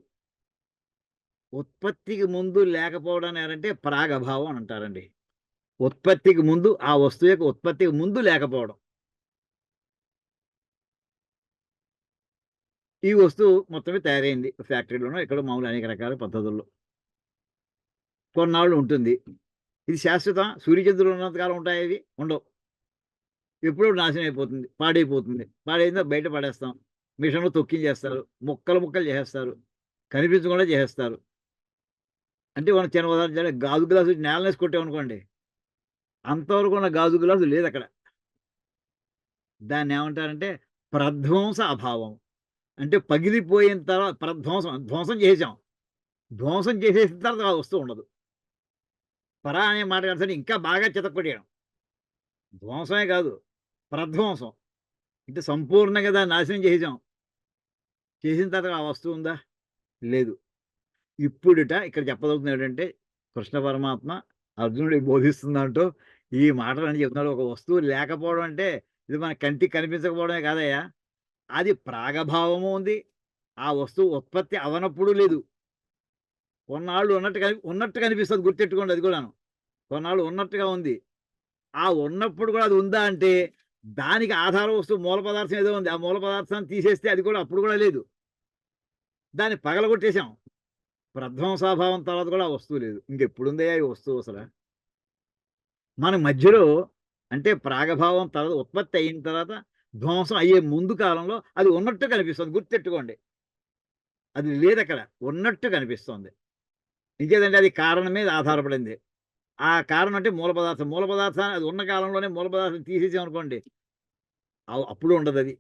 ఉత్పత్తికి ముందు లేకపోవడాన్ని ఏమంటే ప్రాగభావం అని అంటారండి. ఉత్పత్తికి ముందు ఆ వస్తువు యొక్క ఉత్పత్తికి ముందు లేకపోవడం. ఈ వస్తువు మొత్తం మీద తయారైంది. ఫ్యాక్టరీలోనో ఎక్కడో మామూలు అనేక రకాల పద్ధతుల్లో. కొన్నాళ్ళు ఉంటుంది. ఇది శాశ్వతం. సూర్యచంద్రులు ఉన్నంత కాలం ఉంటాయా ఇవి? ఉండవు. ఎప్పుడో నాశనం అయిపోతుంది. పాడైపోతుంది. పాడైందో బయట పడేస్తాం. మిషన్‌లో తొక్కించేస్తారు. ముక్కలు ముక్కలు చేసేస్తారు. కనిపించకుండా చేసేస్తారు. అంటే మనం చిన్న ఉదాహరణ చెప్పాలంటే గాజు గ్లాసు నేలనేసి కొట్టామనుకోండి. అంతవరకు ఉన్న గాజు గ్లాసు లేదక్కడ. దాన్నేమంటారంటే ప్రధ్వంస అభావం. అంటే పగిలిపోయిన తర్వాత ధ్వంసం చేసేసాం. ధ్వంసం చేసేసిన తర్వాత ఆ వస్తువు ఉండదు. పరా అనే మాట కాదు ఇంకా బాగా చితక్కొట్టేయడం. ధ్వంసమే కాదు. ప్రధ్వంసం. అంటే సంపూర్ణంగా దాన్ని నాశనం చేసేసాం. చేసిన తర్వాత ఆ వస్తువు ఉందా? లేదు. ఇప్పుడుట ఇక్కడ చెప్పదలుచుకుంది ఏంటంటే కృష్ణ పరమాత్మ అర్జునుడికి బోధిస్తుందంటూ ఈ మాటలన్నీ చెప్తున్నాడు. ఒక వస్తువు లేకపోవడం అంటే ఇది మన కంటికి కనిపించకపోవడమే కాదయ్యా! అది ప్రాగభావము ఉంది. ఆ వస్తువు ఉత్పత్తి అవ్వనప్పుడు లేదు. కొన్నాళ్ళు ఉన్నట్టు కనిపిస్తది గుర్తెట్టుకోండి అది కూడాను. కొన్నాళ్ళు ఉన్నట్టుగా ఉంది. ఆ ఉన్నప్పుడు కూడా అది ఉందా అంటే దానికి ఆధార వస్తువు మూల పదార్థం ఏదో ఉంది. ఆ మూల పదార్థాన్ని తీసేస్తే అది కూడా అప్పుడు కూడా లేదు. దాన్ని పగలగొట్టేసాం. ప్రధ్వంసాభావం తర్వాత కూడా ఆ వస్తువు లేదు. ఇంకెప్పుడుందయ్యా ఈ వస్తువు అసల? మన మధ్యలో అంటే ప్రాగభావం తర్వాత ఉత్పత్తి అయిన తర్వాత ధ్వంసం అయ్యే ముందు కాలంలో అది ఉన్నట్టు కనిపిస్తుంది. గుర్తెట్టుకోండి. అది లేదక్కడ. ఉన్నట్టు కనిపిస్తోంది. ఇంకేదంటే అది కారణం మీద ఆధారపడింది. ఆ కారణం అంటే మూల పదార్థం. మూల పదార్థాన్ని అది ఉన్న కాలంలోనే మూల పదార్థం తీసేసామనుకోండి. అప్పుడు ఉండదది.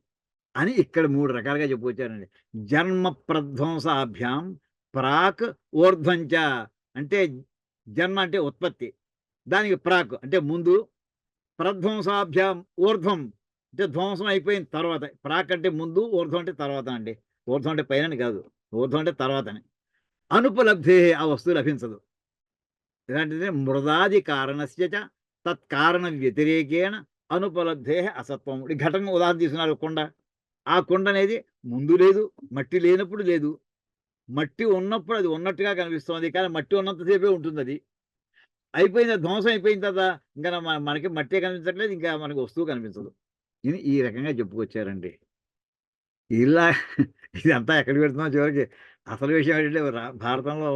అని ఇక్కడ 3 రకాలుగా చెప్పుకొచ్చారండి. జన్మ ప్రధ్వంసాభ్యాం ప్రాక్ ఊర్ధ్వంచ అంటే జన్మ అంటే ఉత్పత్తి. దానికి ప్రాక్ అంటే ముందు, ప్రధ్వంసాభ్యాం ఊర్ధ్వం అంటే ధ్వంసం అయిపోయిన తర్వాత. ప్రాక్ అంటే ముందు, ఊర్ధ్వం అంటే తర్వాత అండి. ఊర్ధ్వం అంటే పైనని కాదు. ఊర్ధ్వం అంటే తర్వాతని. అనుపలబ్ధే ఆ వస్తువు లభించదు. ఇలాంటిదే మృదాది కారణస్య చ తత్కారణ వ్యతిరేకేణ అనుపలబ్ధే అసత్వం. ఈ ఘటన ఉదాహరణ తీసుకున్నారు కుండ. ఆ కుండ అనేది ముందు లేదు, మట్టి లేనప్పుడు లేదు. మట్టి ఉన్నప్పుడు అది ఉన్నట్టుగా కనిపిస్తోంది. కానీ మట్టి ఉన్నంత సేపే ఉంటుందది. అయిపోయింది ధ్వంసం అయిపోయిన తర్వాత ఇంక మనకి మట్టే కనిపించట్లేదు. ఇంకా మనకి వస్తువు కనిపించదు. ఇది ఈ రకంగా చెప్పుకొచ్చారండి. ఇలా ఇదంతా ఎక్కడికి పెడుతున్నాం చివరికి అసలు విషయం ఏంటంటే భారతంలో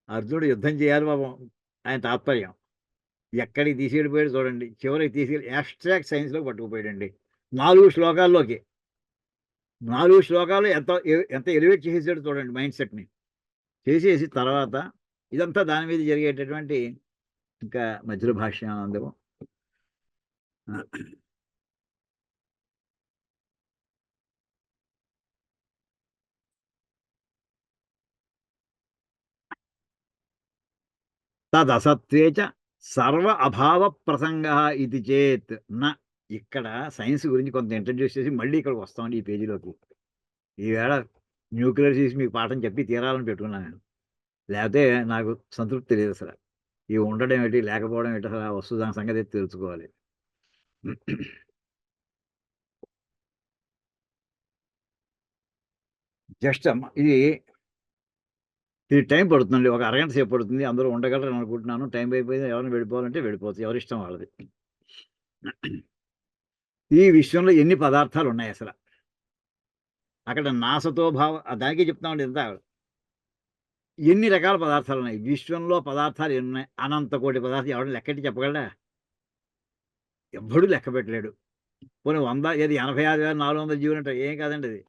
అర్జునుడు యుద్ధం చేయాలి పాపం. ఆయన తాత్పర్యం. ఎక్కడికి తీసుకెళ్ళిపోయాడో చూడండి. చివరికి తీసుకెళ్ళి అబ్స్ట్రాక్ట్ సైన్స్‌లోకి పట్టుకుపోయాడండి. 4 శ్లోకాల్లోకి. 4 శ్లోకాలు ఎంత ఎలివేట్ చేసేసాడో చూడండి మైండ్ సెట్‌ని. చేసేసి తర్వాత ఇదంతా దాని మీద జరిగేటటువంటి ఇంకా మధ్యలో భాష్యం ఉందేమో. తదసత్వే చ సర్వ అభావ ప్రసంగః ఇది చేత్ న ఇక్కడ సైన్స్ గురించి కొంత ఇంట్రడ్యూస్ చేసి మళ్ళీ ఇక్కడికి వస్తామండి ఈ పేజీలోకి. ఈవేళ న్యూక్లియర్ సైన్స్ మీకు పాఠం చెప్పి తీరాలని పెట్టుకున్నాను నేను. లేకపోతే నాకు సంతృప్తి లేదసల. ఈ ఉండడం ఏంటి, లేకపోవడం ఏంటి అసల వస్తువు దాని సంగతి తెలుసుకోవాలి. జస్ట్ ఇది టైం పడుతుందండి. ఒక అరగంట సేపు పడుతుంది. అందరూ ఉండగలరని అనుకుంటున్నాను. టైం అయిపోయింది. ఎవరైనా వెళ్ళిపోవాలంటే వెళ్ళిపోవచ్చు. ఎవరిష్టం వాళ్ళది. ఈ విశ్వంలో ఎన్ని పదార్థాలున్నాయసల? అక్కడ నాసతో దానికే చెప్తున్నామండి ఇంతా. ఎన్ని రకాల పదార్థాలున్నాయి. విశ్వంలో పదార్థాలు ఎన్నున్నాయి? అనంత కోటి పదార్థాలు ఎవరైనా లెక్కెట్టి చెప్పగలడా? ఎవ్వడు లెక్క పెట్టలేడు. పోనీ 100 ఏది 86,400 జీవులంటారు. ఏం కాదండి అది.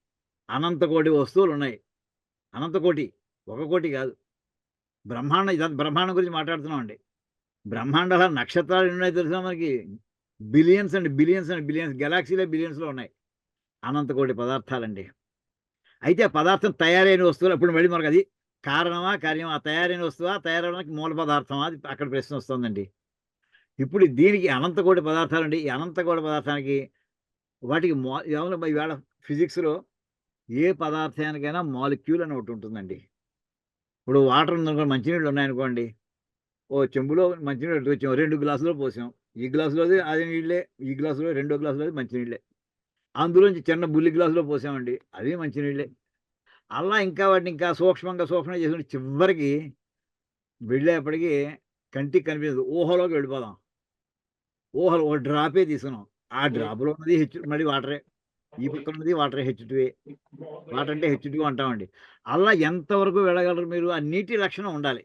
అనంత కోటి వస్తువులున్నాయి. అనంత కోటి. ఒక కోటి కాదు. బ్రహ్మాండం గురించి మాట్లాడుతున్నాం అండి. బ్రహ్మాండాల నక్షత్రాలు ఎన్ని ఉన్నాయో తెలుసా మనకి? Billions and billions and billions, గెలాక్సీలే బిలియన్స్‌లో ఉన్నాయి. అనంత కోటి పదార్థాలండి. అయితే ఆ పదార్థం తయారైన వస్తువులు ఇప్పుడు మళ్ళీ మనకది కారణమా? కార్యమా? తయారైన వస్తువా? తయారవ్వడానికి మూల పదార్థమా? అది అక్కడ ప్రశ్న వస్తుందండి. ఇప్పుడు దీనికి అనంత కోటి పదార్థాలండి. ఈ అనంత కోటి పదార్థానికి వాటికి ఏమన్నా ఈవేళ ఫిజిక్స్‌లో ఏ పదార్థానికైనా మాలిక్యూల్ అని ఒకటి ఉంటుందండి. ఇప్పుడు వాటర్ ఉందనుకోండి, మంచినీళ్ళు ఉన్నాయనుకోండి. ఓ చెంబులో మంచినీళ్ళు పట్టుకొచ్చాం. 2 గ్లాసులో పోసాం. ఈ గ్లాసులోది అది నీళ్ళే. ఈ గ్లాసులో రెండో గ్లాసులోది మంచినీళ్ళే. అందులోంచి చిన్న బుల్లి గ్లాసులో పోసామండి. అవి మంచినీళ్ళే. అలా ఇంకా వాటిని ఇంకా సూక్ష్మంగా చేసుకుంటే చివరికి వెళ్ళేప్పటికి కంటికి కనిపించదు. ఊహలోకి వెళ్ళిపోదాం. ఊహలో ఒక డ్రాపే తీసుకున్నాం. ఆ డ్రాప్‌లో ఉన్నది మళ్ళీ వాటరే. ఈ పక్కన ఉన్నది వాటరే హెచ్2ఏ. వాటర్ అంటే హెచ్2 అంటామండి. అలా ఎంతవరకు వెళ్ళగలరు మీరు? ఆ నీటి లక్షణం ఉండాలి.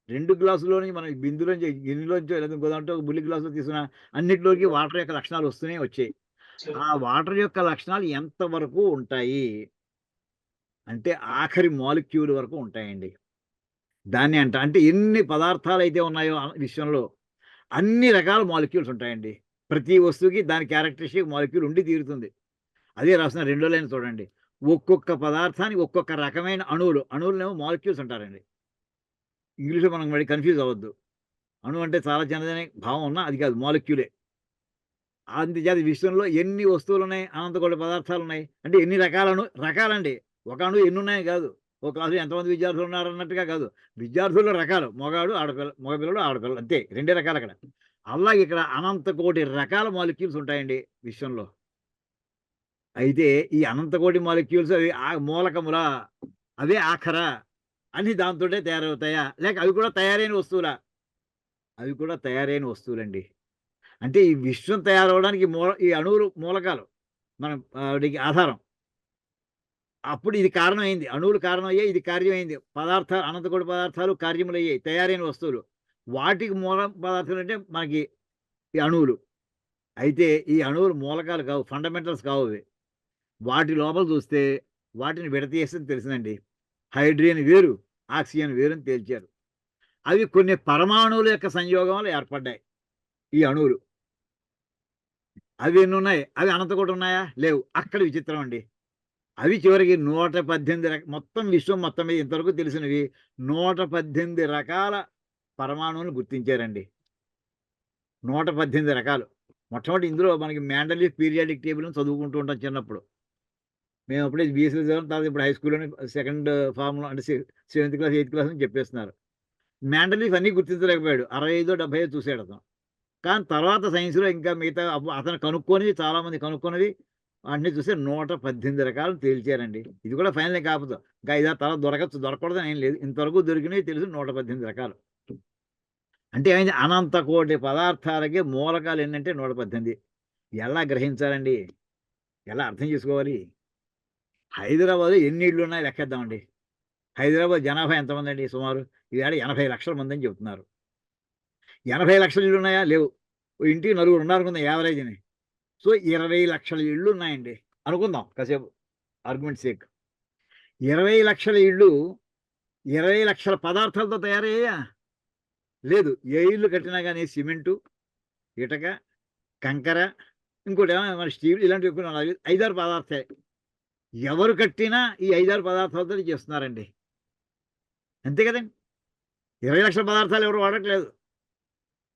2 గ్లాసుల్లోని మనం బిందులోంచి గిన్నెలోంచో లేదా ఇంకో దాంట్లో ఒక బుల్లి గ్లాసులో తీసుకున్న అన్నిట్లోకి వాటర్ యొక్క లక్షణాలు వస్తూనే వచ్చాయి. ఆ వాటర్ యొక్క లక్షణాలు ఎంత వరకు ఉంటాయి? అంటే ఆఖరి మాలిక్యూల్ వరకు ఉంటాయండి. దాన్ని అంటే ఎన్ని పదార్థాలైతే ఉన్నాయో విశ్వంలో అన్ని రకాల మాలిక్యూల్స్ ఉంటాయండి. ప్రతి వస్తువుకి దాని క్యారెక్టరిస్టిక్ మాలిక్యూల్ ఉండి తీరుతుంది. అదే రాసిన రెండో లైన్ చూడండి. ఒక్కొక్క పదార్థానికి ఒక్కొక్క రకమైన అణువులు. అణువులనేమో మాలిక్యూల్స్ అంటారండి. ఇంగ్లీష్‌లో మనం మళ్ళీ కన్‌ఫ్యూజ్ అవ్వద్దు. అణువు అంటే చాలా చిన్నదనే భావం ఉన్నా అది కాదు, మాలిక్యూలే. అందుచేత విశ్వంలో ఎన్ని వస్తువులున్నాయి, అనంత కోటి పదార్థాలున్నాయి. అంటే ఎన్ని రకాలండి. ఒక అణువు ఎన్నున్నాయని కాదు. ఒక క్లాస్‌లో ఎంతమంది విద్యార్థులు ఉన్నారన్నట్టుగా కాదు. విద్యార్థుల్లో రకాలు. మగాడు, మగపిల్లడు, ఆడపిల్ల అంతే. రెండే రకాలక్కడ. అలాగే ఇక్కడ అనంత కోటి రకాల మాలిక్యూల్స్ ఉంటాయండి విశ్వంలో. అయితే ఈ అనంత కోటి మాలిక్యూల్స్ అవి మూలకములా? అవే ఆఖరా? అన్ని దాంతోటే తయారవుతాయా? లేక అవి కూడా తయారైన వస్తువులా? అవి కూడా తయారైన వస్తువులండి. అంటే ఈ విశ్వం తయారవ్వడానికి ఈ అణువులు మూలకాలు. మనం వాటికి ఆధారం. అప్పుడు ఇది కారణమైంది. అణువులు కారణమయ్యాయి. ఇది కార్యమైంది. అనంతకోటి పదార్థాలు కార్యములయ్యాయి. తయారైన వస్తువులు. వాటికి మూల పదార్థాలంటే మనకి ఈ అణువులు. అయితే ఈ అణువులు మూలకాలు కావు. ఫండమెంటల్స్ కావవి. వాటి లోపల చూస్తే వాటిని విడదీస్తే తెలిసిందండి. హైడ్రోజన్ వేరు, ఆక్సిజన్ వేరు అని తేల్చారు. అవి కొన్ని పరమాణువుల యొక్క సంయోగం వల్ల ఏర్పడ్డాయి ఈ అణువులు. అవి ఎన్నున్నాయి? అవి అనంతకోటి ఉన్నాయా? లేవు. అక్కడ విచిత్రం అండి. అవి చివరికి 118 మొత్తం విశ్వం మొత్తం మీద ఇంతవరకు తెలిసినవి 118 రకాల పరమాణువులను గుర్తించారండి. 118 రకాలు. మొట్టమొదటి ఇందులో మనకి మెండలీఫ్ పీరియాడిక్ టేబుల్ అని చదువుకుంటూ ఉంటాం చిన్నప్పుడు. మేము అప్పుడే బీఎస్సీ చదివాం. తర్వాత ఇప్పుడు హై స్కూల్‌లోనే సెకండ్ ఫార్మ్‌లో అంటే సెవెంత్ క్లాస్, ఎయిత్ క్లాస్ అని చెప్పేస్తున్నారు. మెండలీఫ్ అన్నీ గుర్తించలేకపోయాడు. 65 70 చూసాడతను. కానీ తర్వాత సైన్స్‌లో ఇంకా మిగతా అతను కనుక్కొనివి చాలామంది కనుక్కున్నవి అన్నీ చూస్తే 118 రకాలు తేల్చారండి. ఇది కూడా ఫైనలే కాకపోతే ఇంకా 5, 6 తర్వాత దొరకకూడదని ఏం లేదు. ఇంతవరకు దొరికినవి తెలుసు 118 రకాలు. అంటే ఏమైంది? అనంత కోటి పదార్థాలకి మూలకాలు ఎన్నంటే 118. ఎలా గ్రహించాలండి? ఎలా అర్థం చేసుకోవాలి? హైదరాబాద్‌లో ఎన్ని ఇళ్ళున్నాయో లెక్కేద్దామండి. హైదరాబాద్ జనాభా ఎంతమందండి సుమారు? ఈవేళ 80 లక్షల మందని చెబుతున్నారు. 80 లక్షల ఇళ్ళున్నాయా? లేవు. ఓ ఇంటికి నలుగురు ఉన్నారనుకుందాం యావరేజ్‌ని. సో, 20 లక్షల ఇళ్ళున్నాయండి. అనుకుందాం కాసేపు ఆర్గ్యుమెంట్ సేక్. 20 లక్షల ఇళ్ళు 20 లక్షల పదార్థాలతో తయారయ్యాయా? లేదు. ఏ ఇల్లు కట్టినా గాని సిమెంటు, ఇటక, కంకర, ఇంకోటేమో మన స్టీల్ ఇలాంటివి ఎక్కువ 5, 6 పదార్థాలే. ఎవరు కట్టినా ఈ 5, 6 పదార్థాలతోనే చేస్తున్నారండి. అంతే కదండీ! 20 లక్షల పదార్థాలు ఎవరు వాడట్లేదు.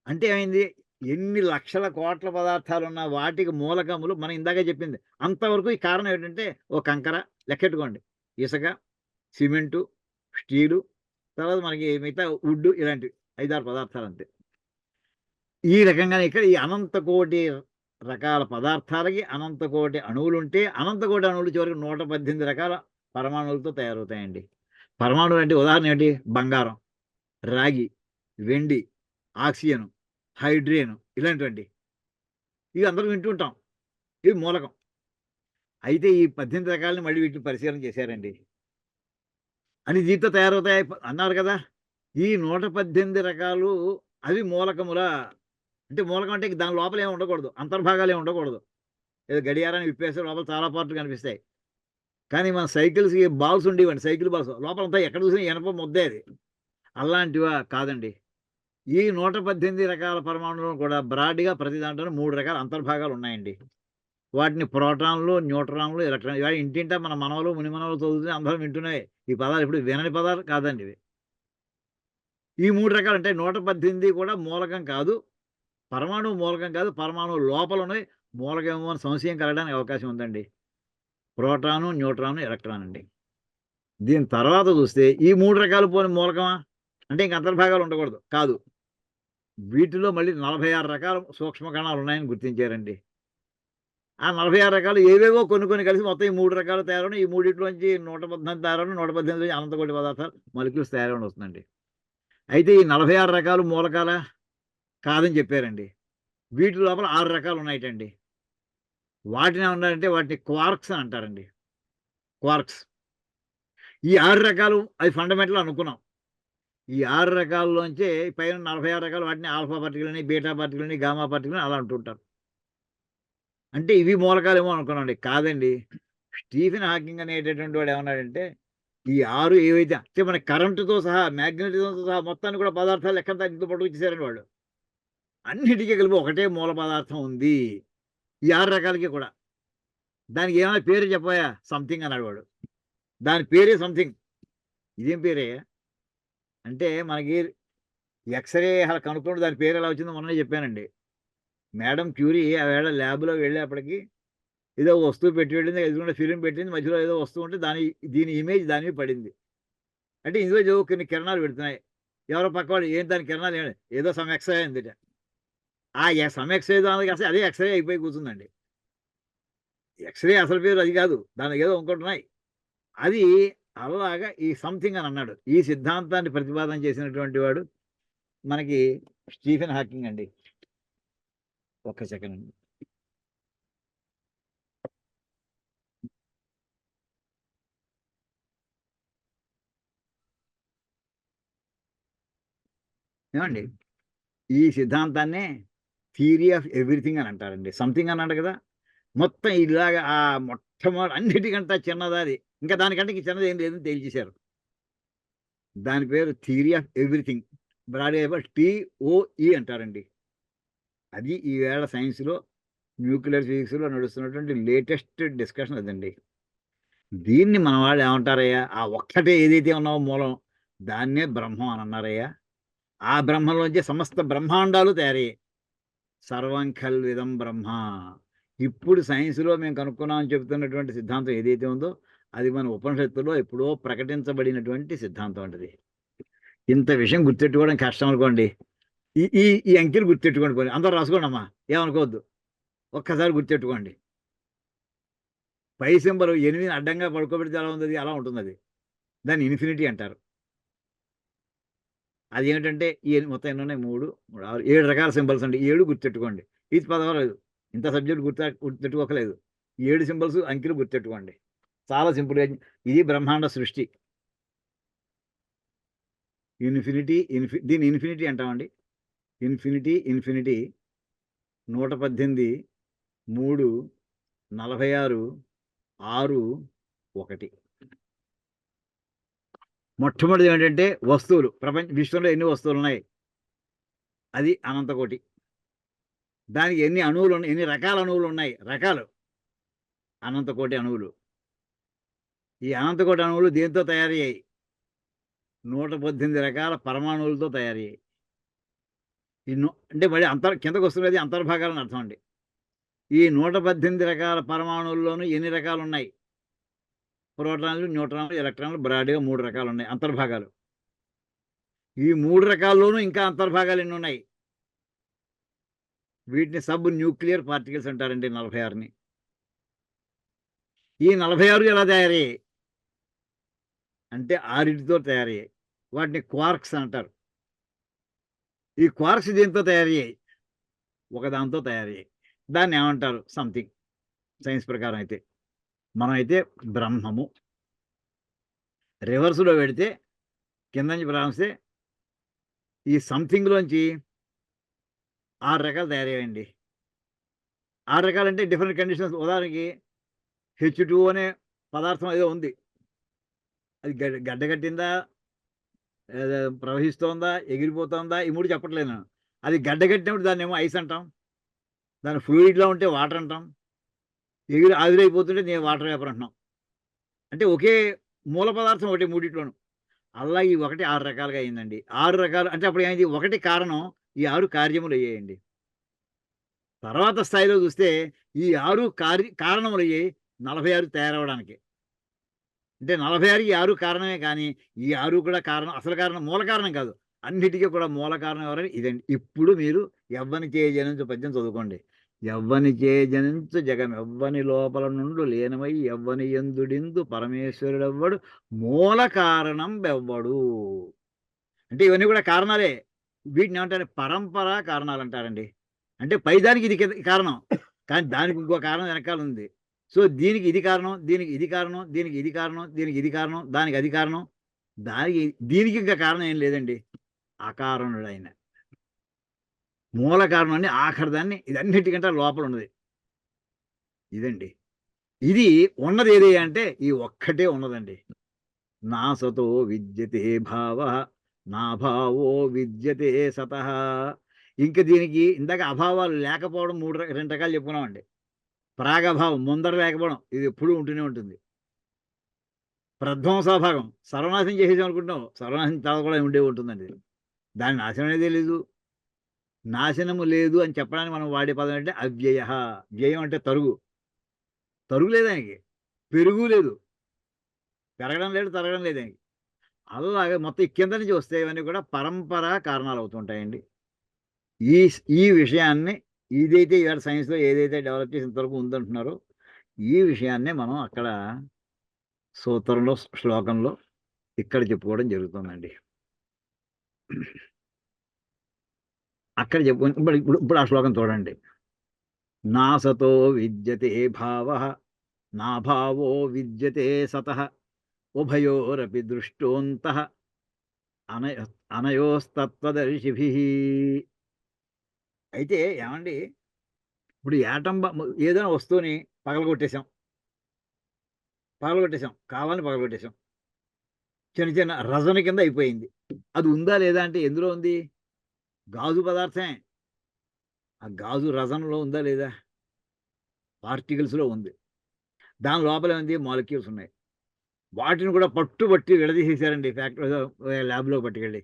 అంటే ఏమైంది? ఎన్ని లక్షల కోట్ల పదార్థాలున్న వాటికి మూలకములు మనం ఇందాకే చెప్పింది. అంతవరకు ఈ కారణం ఏంటంటే, ఓ కంకర లెక్కెట్టుకోండి. ఇసక, సిమెంటు, స్టీలు, తర్వాత మనకి మిగతా వుడ్డు ఇలాంటివి 5, 6 పదార్థాలు అంతే. ఈ రకంగానే ఇక్కడ ఈ అనంత కోటి రకాల పదార్థాలకి అనంత కోటి అణువులుంటే, అనంత కోటి అణువులు చివరికి 118 రకాల పరమాణువులతో తయారవుతాయండి. పరమాణువులు అంటే ఉదాహరణ ఏంటి? బంగారం, రాగి, వెండి, ఆక్సిజన్, హైడ్రోజన్ ఇలాంటివండి. ఇవి అందరం వింటూ ఉంటాం. ఇవి మూలకం. అయితే ఈ 18 రకాలని మళ్ళీ వీటిని పరిశీలన చేశారండి. అని దీంతో తయారవుతాయి అన్నారు కదా! ఈ 118 రకాలు అవి మూలకములా? అంటే మూలకం అంటే దాని లోపల ఏమి ఉండకూడదు. అంతర్భాగాలేమి ఉండకూడదు. ఏదో గడియారాన్ని విప్పేస్తే లోపల చాలా పార్ట్‌లు కనిపిస్తాయి. కానీ మన సైకిల్స్‌కి బాల్స్ ఉండేవండి. Cycle balls. లోపలంతా ఎక్కడ చూసినా ఇనప ముద్దే అది. అలాంటివా కాదండి. ఈ 118 రకాల పరమాణువులు కూడా బ్రాడ్‌గా ప్రతి దాంట్లోనూ 3 రకాల అంతర్భాగాలు ఉన్నాయండి. వాటిని ప్రోటాన్‌లు, న్యూట్రాన్‌లు, ఎలక్ట్రాన్‌లు ఇవాళ ఇంటింటా మన మనవలు, మునిమనవలు చదువుతూనే అందరం వింటూనే ఈ పదాలు ఇప్పుడు వినని పదాలు కాదండి ఇవి. ఈ 3 రకాలు అంటే 118 కూడా మూలకం కాదు. పరమాణువు మూలకం కాదు. పరమాణువు లోపల ఉన్నయి మూలకమేమో అని సంశయం కలగడానికి అవకాశం ఉందండి. ప్రోటాను, న్యూట్రాను, ఎలక్ట్రాన్ అండి. దీని తర్వాత చూస్తే ఈ 3 రకాలు పోనీ మూలకమా? అంటే ఇంక అంతర్భాగాలు ఉండకూడదు. కాదు. వీటిలో మళ్ళీ 46 రకాల సూక్ష్మ కణాలు ఉన్నాయని గుర్తించారండి. ఆ 46 రకాలు ఏవేవో కొన్ని కలిసి మొత్తం ఈ 3 రకాలు తయారవడం. ఈ మూడిట్లోంచి 118 తయారవడం. 118 నుంచి అనంతకోటి పదార్థాలు మాలిక్యూల్స్ తయారవడం వస్తుందండి. అయితే ఈ 46 రకాలు మూలకాలా? కాదని చెప్పారండి. వీటి లోపల 6 రకాలు ఉన్నాయటండి. వాటినేమన్నారంటే వాటిని క్వార్క్స్ అని అంటారండి. క్వార్క్స్. ఈ 6 రకాలు అవి ఫండమెంటల్ అనుకున్నాం. ఈ 6 రకాల్లోంచే పైన 46 రకాలు వాటిని ఆల్ఫా పార్టికల్ అని, బీటా పార్టికల్ అని, గామా పార్టికల్ అని అలా అంటుంటారు. అంటే ఇవి మూలకాలేమో అనుకున్నామండి. కాదండి. స్టీఫెన్ హాకింగ్ అనేటటువంటి వాడు ఏమన్నాడంటే, ఈ 6 ఏవైతే అంటే మన కరెంట్‌తో సహా, మాగ్నెటిజంతో సహా మొత్తాన్ని కూడా పదార్థాలు లెక్కన ఇంత పట్టుకొచ్చేసారండి వాళ్ళు. అన్నిటికి కలిపి ఒకటే మూల పదార్థం ఉంది. ఈ 6 రకాలకి కూడా. దానికి ఏమైనా పేరు చెప్పవయ్యా? సంథింగ్ అన్నాడు వాడు. దాని పేరే సంథింగ్. ఇదేం పేరయ్యా? అంటే మనకి ఎక్స్‌రే అలా కనుక్కుంటే దాని పేరు ఎలా వచ్చిందో మొన్ననే చెప్పానండి. మేడమ్ క్యూరీ ఆవేళ ల్యాబ్‌లో వెళ్ళేప్పటికి ఏదో వస్తువు పెట్టి వెళ్ళింది. ఎదురుగుండా ఫిల్మ్ పెట్టింది. మధ్యలో ఏదో వస్తువు ఉంటే దీని ఇమేజ్ దాని మీద పడింది. అంటే ఇందులో ఏవో కొన్ని కిరణాలు పెడుతున్నాయి. ఎవరో పక్కవాడు "ఏం దాని కిరణాలు ఏమి?" "ఏదో సమ్ ఎక్స్‌రే" అందిట. ఆ సమ్ ఎక్స్‌రే దానికి అసలు అదే ఎక్స్‌రే అయిపోయి కూర్చుందండి. ఎక్స్‌రే అసలు పేరు అది కాదు. దానికి ఏదో ఇంకోటున్నాయి. అది అలాగా ఈ సంథింగ్ అని అన్నాడు. ఈ సిద్ధాంతాన్ని ప్రతిపాదన చేసినటువంటి వాడు మనకి స్టీఫెన్ హాకింగ్ అండి. ఒక్క సెకండ్ అండి. ఏమండి? ఈ సిద్ధాంతాన్నే థియరీ ఆఫ్ ఎవ్రీథింగ్ అని అంటారండి. సంథింగ్ అన్నాడు కదా! మొత్తం ఇలాగ అన్నిటికంటే చిన్నదది. ఇంకా దానికంటే ఇంక చిన్నది ఏం లేదని తేల్చేశారు. దాని పేరు థియరీ ఆఫ్ ఎవ్రీథింగ్. బ్రాడ్‌గా టీఓఈ అంటారండి. అది ఈవేళ సైన్స్‌లో న్యూక్లియర్ ఫిజిక్స్‌లో నడుస్తున్నటువంటి లేటెస్ట్ డిస్కషన్ అదండి. దీన్ని మన వాళ్ళు ఏమంటారయ్యా? ఆ ఒక్కటే ఏదైతే ఉన్నావో మూలం దాన్నే బ్రహ్మం అని అన్నారయ్యా. ఆ బ్రహ్మంలోంచే సమస్త బ్రహ్మాండాలు తయారయ్యాయి. సర్వం ఖల్విదం బ్రహ్మ. ఇప్పుడు సైన్స్‌లో మేము కనుక్కున్నామని చెప్తున్నటువంటి సిద్ధాంతం ఏదైతే ఉందో, అది మన ఉపనిషత్తులో ఎప్పుడో ప్రకటించబడినటువంటి సిద్ధాంతం అంటది. ఇంత విషయం గుర్తెట్టుకోవడం కష్టం అనుకోండి. ఈ ఈ ఈ అంకెలు గుర్తెట్టుకోండి పోనీ. అందరూ రాసుకోండమ్మా. ఏమనుకోవద్దు. ఒక్కసారి గుర్తెట్టుకోండి. పై సింబల్ 8 అడ్డంగా పడుకోబెడితే ఎలా ఉందది? అలా ఉంటుందది. దాన్ని ఇన్ఫినిటీ అంటారు. అదేమిటంటే మొత్తం ఎన్నున్నాయి? 3, 3, 6, 7 రకాల సింబల్స్ అండి. 7 గుర్తెట్టుకోండి. ఇది పర్వాలేదు. ఇంత సబ్జెక్ట్ గుర్తెట్టుకోకలేదు. 7 సింబల్స్ అంకెలు గుర్తెట్టుకోండి. చాలా సింపుల్‌గా ఇది బ్రహ్మాండ సృష్టి. దీన్ని ఇన్ఫినిటీ అంటామండి. ఇన్ఫినిటీ 118, 3, 46, 6, 1. మొట్టమొదటిది ఏంటంటే వస్తువులు. విశ్వంలో ఎన్ని వస్తువులున్నాయి? అది అనంతకోటి. దానికి ఎన్ని రకాల అణువులున్నాయి? రకాలు. అనంతకోటి అణువులు. ఈ అనంతకోటి అణువులు దేనితో తయారయ్యాయి? 118 రకాల పరమాణువులతో తయారయ్యాయి. అంటే మళ్ళీ కిందకొస్తున్నది అంతర్భాగాలని అర్థం అండి. ఈ 118 రకాల పరమాణువుల్లోనూ ఎన్ని రకాలున్నాయి? ప్రోటాన్లు, న్యూట్రాన్లు, ఎలక్ట్రాన్లు బ్రాడ్‌గా 3 రకాలున్నాయి అంతర్భాగాలు. ఈ 3 రకాల్లోనూ ఇంకా అంతర్భాగాలు ఎన్నున్నాయి? వీటిని సబ్ న్యూక్లియర్ పార్టికల్స్ అంటారండి 46ని. ఈ 46 ఎలా తయారయ్యాయి? అంటే 6టితో తయారయ్యాయి. వాటిని క్వార్క్స్ అంటారు. ఈ క్వార్క్స్ దేనితో తయారయ్యాయి? ఒకదాంతో తయారయ్యాయి. దాన్నేమంటారు? సంథింగ్. సైన్స్ ప్రకారం అయితే. మనమైతే బ్రహ్మము. రివర్స్‌లో పెడితే కింద నుంచి ప్రారంభిస్తే ఈ సంథింగ్‌లోంచి 6 రకాలు తయారయ్యాయండి. 6 రకాలంటే డిఫరెంట్ కండిషన్స్. ఉదాహరణకి హెచ్2 అనే పదార్థం ఏదో ఉంది. అది గడ్డగట్టిందా? ప్రవహిస్తోందా, ఎగిరిపోతోందా, ఈ 3 చెప్పట్లేదు నేను. అది గడ్డకట్టినప్పుడు దాన్నేమో ఐస్ అంటాం. దాని ఫ్లూయిడ్‌లో ఉంటే వాటర్ అంటాం. ఆవిరైపోతుంటే నేను వాటర్ వేపర్ అంటున్నాం. అంటే ఒకే మూల పదార్థం ఒకటే మూడిట్లోను. అలా ఈ 1 6 రకాలుగా అయిందండి. 6 రకాలు అంటే అప్పుడు ఏమైంది? 1 కారణం, ఈ 6 కార్యములయ్యాయండి. తర్వాత స్థాయిలో చూస్తే ఈ 6 కారణములయ్యాయి 46 తయారవ్వడానికి. అంటే 46కి 6 కారణమే కానీ, ఈ 6 కూడా కారణం, అసలు కారణం, మూల కారణం కాదు. అన్నిటికి కూడా మూల కారణం ఎవరని ఇదండి. ఇప్పుడు మీరు ఎవ్వనిచే జనించు పద్యం చదువుకోండి. ఎవ్వనిచే జనించు జగమెవ్వని లోపల నుండు లీనమై ఎవ్వని యందుడిందు పరమేశ్వరుడెవ్వడు మూల కారణం బెవ్వడు. అంటే ఇవన్నీ కూడా కారణాలే. వీటిని ఏమంటారు? పరంపర కారణాలంటారండి. అంటే పైదానికి ఇది కారణం. కానీ దానికి ఇంకో కారణం వెనకాల ఉంది. సో, దీనికి ఇది కారణం, దీనికి ఇది కారణం, దీనికి ఇది కారణం, దీనికి ఇది కారణం, దానికి అది కారణం. దానికి దీనికి ఇంకా కారణం ఏం లేదండి. అకారణుడైన మూల కారణాన్ని ఆఖరి దాన్ని ఇదన్నిటికంటే లోపల ఉన్నది. ఇదండి. ఇది ఉన్నది ఏది అంటే ఈ ఒక్కటే ఉన్నదండి. నాసతో విద్యతే భావః నాభావో విద్యతే సతః. ఇంక దీనికి ఇందాక అభావాలు లేకపోవడం 2 రకాలు చెప్పుకున్నామండి. ప్రాగభావం ముందర లేకపోవడం ఇది ఎప్పుడూ ఉంటూనే ఉంటుంది. ప్రధ్వంసాభాగం సర్వనాశనం చేసేసాం అనుకుంటున్నాం. సర్వనాశనం తర్వాత కూడా ఉండే ఉంటుందండి. దాని నాశనం అనేది తెలీదు. నాశనము లేదు అని చెప్పడానికి మనం వాడే పదం అంటే అవ్యయః. వ్యయం అంటే తరుగు. తరుగు లేదు ఆయనకి. పెరుగు లేదు. పెరగడం లేదు, తరగడం లేదు ఆయనకి. అలాగే మొత్తం ఈ కింద నుంచి వస్తే ఇవన్నీ కూడా పరంపర కారణాలు అవుతుంటాయండి. ఈ ఈ విషయాన్ని ఇదైతే ఇవాళ సైన్స్‌లో ఏదైతే డెవలప్ చేసి ఇంతవరకు ఉందంటున్నారో, ఈ విషయాన్నే మనం అక్కడ సూత్రంలో, శ్లోకంలో ఇక్కడ చెప్పుకోవడం జరుగుతుందండి. అక్కడ చెప్పుకొని ఇప్పుడు ఆ శ్లోకం చూడండి. నాసతో విద్యతే భావః నాభావో విద్యతే సతః ఉభయోరపి దృష్టోంతః అనయ అనయోస్తత్వదర్శిభిః. అయితే ఏమండి, ఇప్పుడు యాటం ఏదైనా వస్తువుని పగలగొట్టేసాం. కావాలని పగలగొట్టేసాం. చిన్న చిన్న రజన కింద అయిపోయింది. అది ఉందా లేదా అంటే ఎందులో ఉంది? గాజు పదార్థమే. ఆ గాజు రజనలో ఉందా లేదా? పార్టికల్స్‌లో ఉంది. దాని లోపల ఏముంది? మాలిక్యూల్స్ ఉన్నాయి. వాటిని కూడా పట్టుబట్టి విడదీసేసారండి ల్యాబ్‌లోకి పట్టుకెళ్ళి.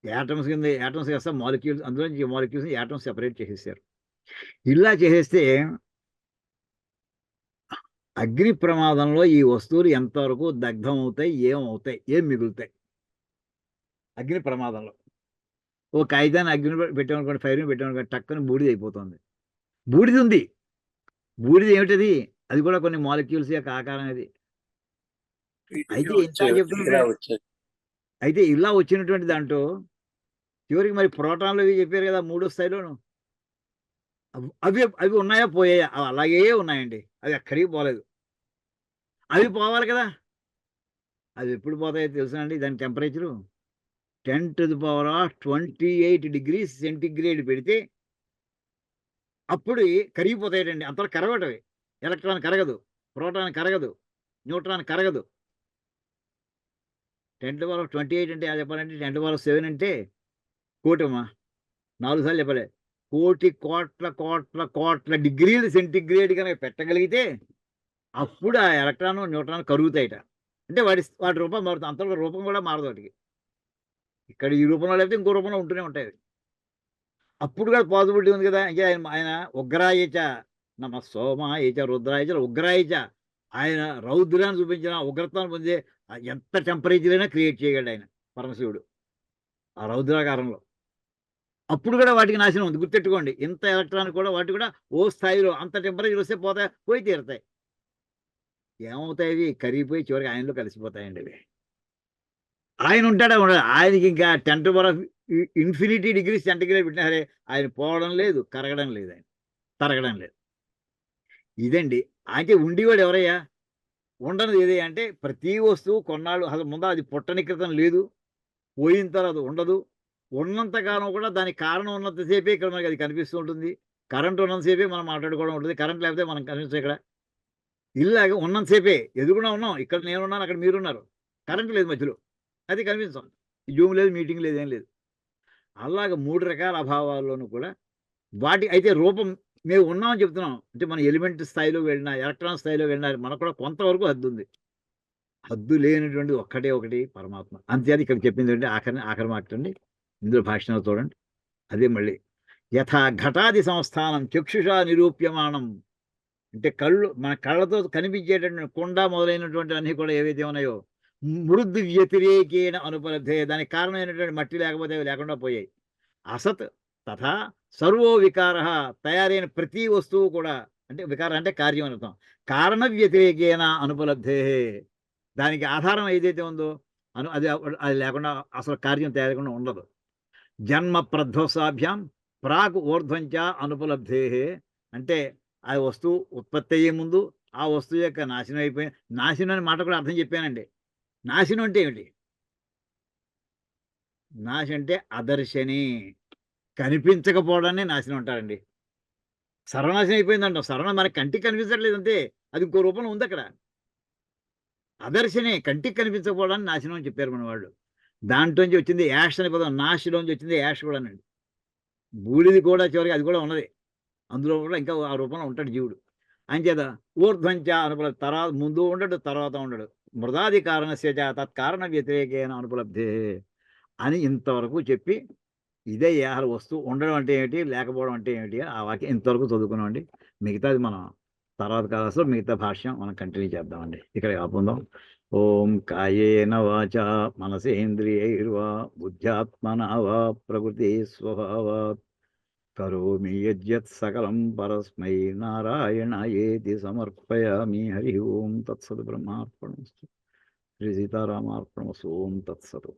యాటమ్స్ కాస్త మాలిక్యూల్స్, అందులో నుంచి మాలిక్యూల్స్‌ని యాటమ్స్ సెపరేట్ చేసేసారు. ఇలా చేసేస్తే అగ్ని ప్రమాదంలో ఈ వస్తువులు ఎంతవరకు దగ్ధమవుతాయి? ఏమవుతాయి? ఏం మిగులుతాయి? అగ్ని ప్రమాదంలో. ఓ కాగితాన్ని అగ్ని పెట్టామనుకోండి, ఫైర్ మీద పెట్టామనుకోండి, టక్కన బూడిదయిపోతుంది. బూడిదుంది. బూడిద ఏమిటది? అది కూడా కొన్ని మాలిక్యూల్స్ యొక్క ఆకారం అది. అయితే ఇందాక చెప్తున్నట్టు అయితే ఇలా వచ్చినటువంటి దాంట్లో చివరికి మరి ప్రోటాన్లు అవి చెప్పారు కదా! మూడో స్థాయిలోను. అవి అవి ఉన్నాయా? పోయాయా? అవి అలాగే ఉన్నాయండి. అవి ఎక్కడికి పోలేదు. అవి పోవాలి కదా! అవి ఎప్పుడు పోతాయో తెలుసాండి దాని టెంపరేచరు? 10⁻28 డిగ్రీస్ సెంటిగ్రేడ్ పెడితే అప్పుడు కరిగిపోతాయటండి. అంతవరకు కరగటవి. ఎలక్ట్రాన్ కరగదు. ప్రోటాన్ కరగదు. న్యూట్రాన్ కరగదు. 10⁻28 అంటే చెప్పాలంటే 10⁻7 అంటే కోటమ్మా. 4 సార్లు చెప్పలే. కోటి కోట్ల కోట్ల కోట్ల డిగ్రీలు సెంటిగ్రేడ్ గనక పెట్టగలిగితే అప్పుడు ఆ ఎలక్ట్రాన్, న్యూట్రాన్ కరుగుతాయట. అంటే వాటి రూపం మారుతుంది. అంతవరకు రూపం కూడా మారదు వాటికి. ఇక్కడ ఈ రూపంలో లేకపోతే ఇంకో రూపంలో ఉంటూనే ఉంటాయి. అప్పుడు కూడా పాసిబిలిటీ ఉంది కదా! అంటే ఆయన ఉగ్రాయచ నమ సోమాయచ రుద్రాయచ ఉగ్రాయచ, ఆయన రౌద్రాన్ని చూపించిన ఉగ్రత్వాన్ని పొందే ఎంత టెంపరేచర్ అయినా క్రియేట్ చేయగలడు ఆయన పరమశివుడు. ఆ రౌద్రాకారంలో. అప్పుడు కూడా వాటికి నాశనం ఉంది. గుర్తెట్టుకోండి. ఇంత ఎలక్ట్రాన్ కూడా వాటికి కూడా ఓ స్థాయిలో అంత టెంపరేచర్ వస్తే పోయి తీరుతాయి. ఏమవుతాయి అవి? కరిగిపోయి చివరికి ఆయనలో కలిసిపోతాయండి అవి. ఆయన ఉంటాడా? ఉండడా? ఆయనకి ఇంకా 10⁻∞ డిగ్రీస్ సెంటిగ్రేడ్ పెట్టినా సరే ఆయన పోవడం లేదు, కరగడం లేదు ఆయన. తరగడం లేదు. ఇదండి. అయితే ఉండేవాడు ఎవరయ్యా? ఉండనిది ఏది అంటే ప్రతి వస్తువు కొన్నాళ్ళు అసలు ముందు అది పుట్టని క్రితం లేదు. పోయిన తర్వాత ఉండదు. ఉన్నంత కాలం కూడా దానికి కారణం ఉన్నంత సేపే ఇక్కడ మనకి అది కనిపిస్తూ ఉంటుంది. కరెంట్ ఉన్నంత సేపే మనం మాట్లాడుకోవడం ఉంటుంది. కరెంట్ లేకపోతే మనం కనిపించం ఇక్కడ. ఇల్లాగా ఉన్నంత సేపే. ఎదురుగుండా ఉన్నాం. ఇక్కడ నేనున్నాను, అక్కడ మీరున్నారు. కరెంట్ లేదు మధ్యలో. అది కనిపించం. జూమ్ లేదు, మీటింగ్ లేదు, ఏం లేదు. అలాగ 3 రకాల అభావాల్లోనూ కూడా వాటి అయితే రూపం మేము ఉన్నామని చెప్తున్నాం. అంటే మనం ఎలిమెంట్ స్థాయిలో వెళ్ళినా, ఎలక్ట్రాన్ స్థాయిలో వెళ్ళినా మనకు కూడా కొంతవరకు హద్దుంది. హద్దు లేనటువంటిది ఒక్కటే ఒకటి పరమాత్మ. అంతేది ఇక్కడ చెప్పిందేంటి ఆఖరి మాటండి. ఇందులో భాష్యంలో చూడండి. అదే మళ్ళీ యథా ఘటాది సంస్థానం చక్షుషా నిరూప్యమాణం. అంటే మన కళ్ళతో కనిపించేటటువంటి కుండ మొదలైనటువంటివన్నీ కూడా ఏవైతే ఉన్నాయో మృద్ వ్యతిరేకేణ అనుపలబ్ధే. దానికి కారణమైనటువంటి మట్టి లేకపోతే అవి లేకుండా పోయాయి. అసత్ తథా సర్వో వికార. తయారైన ప్రతి వస్తువు కూడా, అంటే వికారం అంటే కార్యం అని అర్థం. కారణ వ్యతిరేకేన అనుపలబ్ధే. దానికి ఆధారం ఏదైతే ఉందో అది అది లేకుండా అసలు కార్యం తయారకుండా ఉండదు. జన్మ ప్రధ్వసాభ్యాం ప్రాగ్ ఊర్ధ్వంచ అనుపలబ్ధే. అంటే ఆ వస్తువు ఉత్పత్తి అయ్యే ముందు ఆ వస్తువు యొక్క నాశనం అయిపోయి, నాశనం అనే మాట కూడా అర్థం చెప్పానండి. నాశనం అంటే ఏమిటి? నాశ అంటే అదర్శని, కనిపించకపోవడాన్ని నాశనం అంటారండి. సర్వనాశనం అయిపోయిందంటాం. మనకి కంటికి కనిపించట్లేదు అంతే. అది ఇంకో రూపంలో ఉంది అక్కడ. అదర్శనే, కంటికి కనిపించకపోవడాన్ని నాశనం అని చెప్పారు మన వాళ్ళు. దాంట్లోంచి వచ్చింది యాష్ అనే పదం. నాష్‌లోంచి వచ్చింది యాష్ కూడానండి. బూడిది కూడా చివరికి అది కూడా ఉన్నది. అందులో కూడా ఇంకా ఆ రూపంలో ఉంటాడు జీవుడు. అంచేత ఊర్ధ్వంచ అనుపల, తర్వాత ముందు ఉండడు, తర్వాత ఉండడు. మృదాది కారణస్య చ తత్కారణ వ్యతిరేకేన అనుపలబ్ధే అని ఇంతవరకు చెప్పి, ఇదే అసలు వస్తువు ఉండడం అంటే ఏమిటి? లేకపోవడం అంటే ఏమిటి? ఆ వాక్యం ఇంతవరకు చదువుకున్నామండి. మిగతాది మనం తర్వాత క్లాస్‌లో మిగతా భాష్యం మనం కంటిన్యూ చేద్దామండి. ఇక్కడ ఆపుకుందాం. ఓం కాయేన వాచా మనసేంద్రియైర్వా బుద్ధ్యాత్మనా వా ప్రకృతి స్వభావాత్ కరోమి యద్యత్ సకలం పరస్మై నారాయణాయేతి సమర్పయామి. హరి ఓం తత్సత్. బ్రహ్మార్పణమస్తు. శ్రీ సీతారామార్పణమస్తు. ఓం తత్సత్.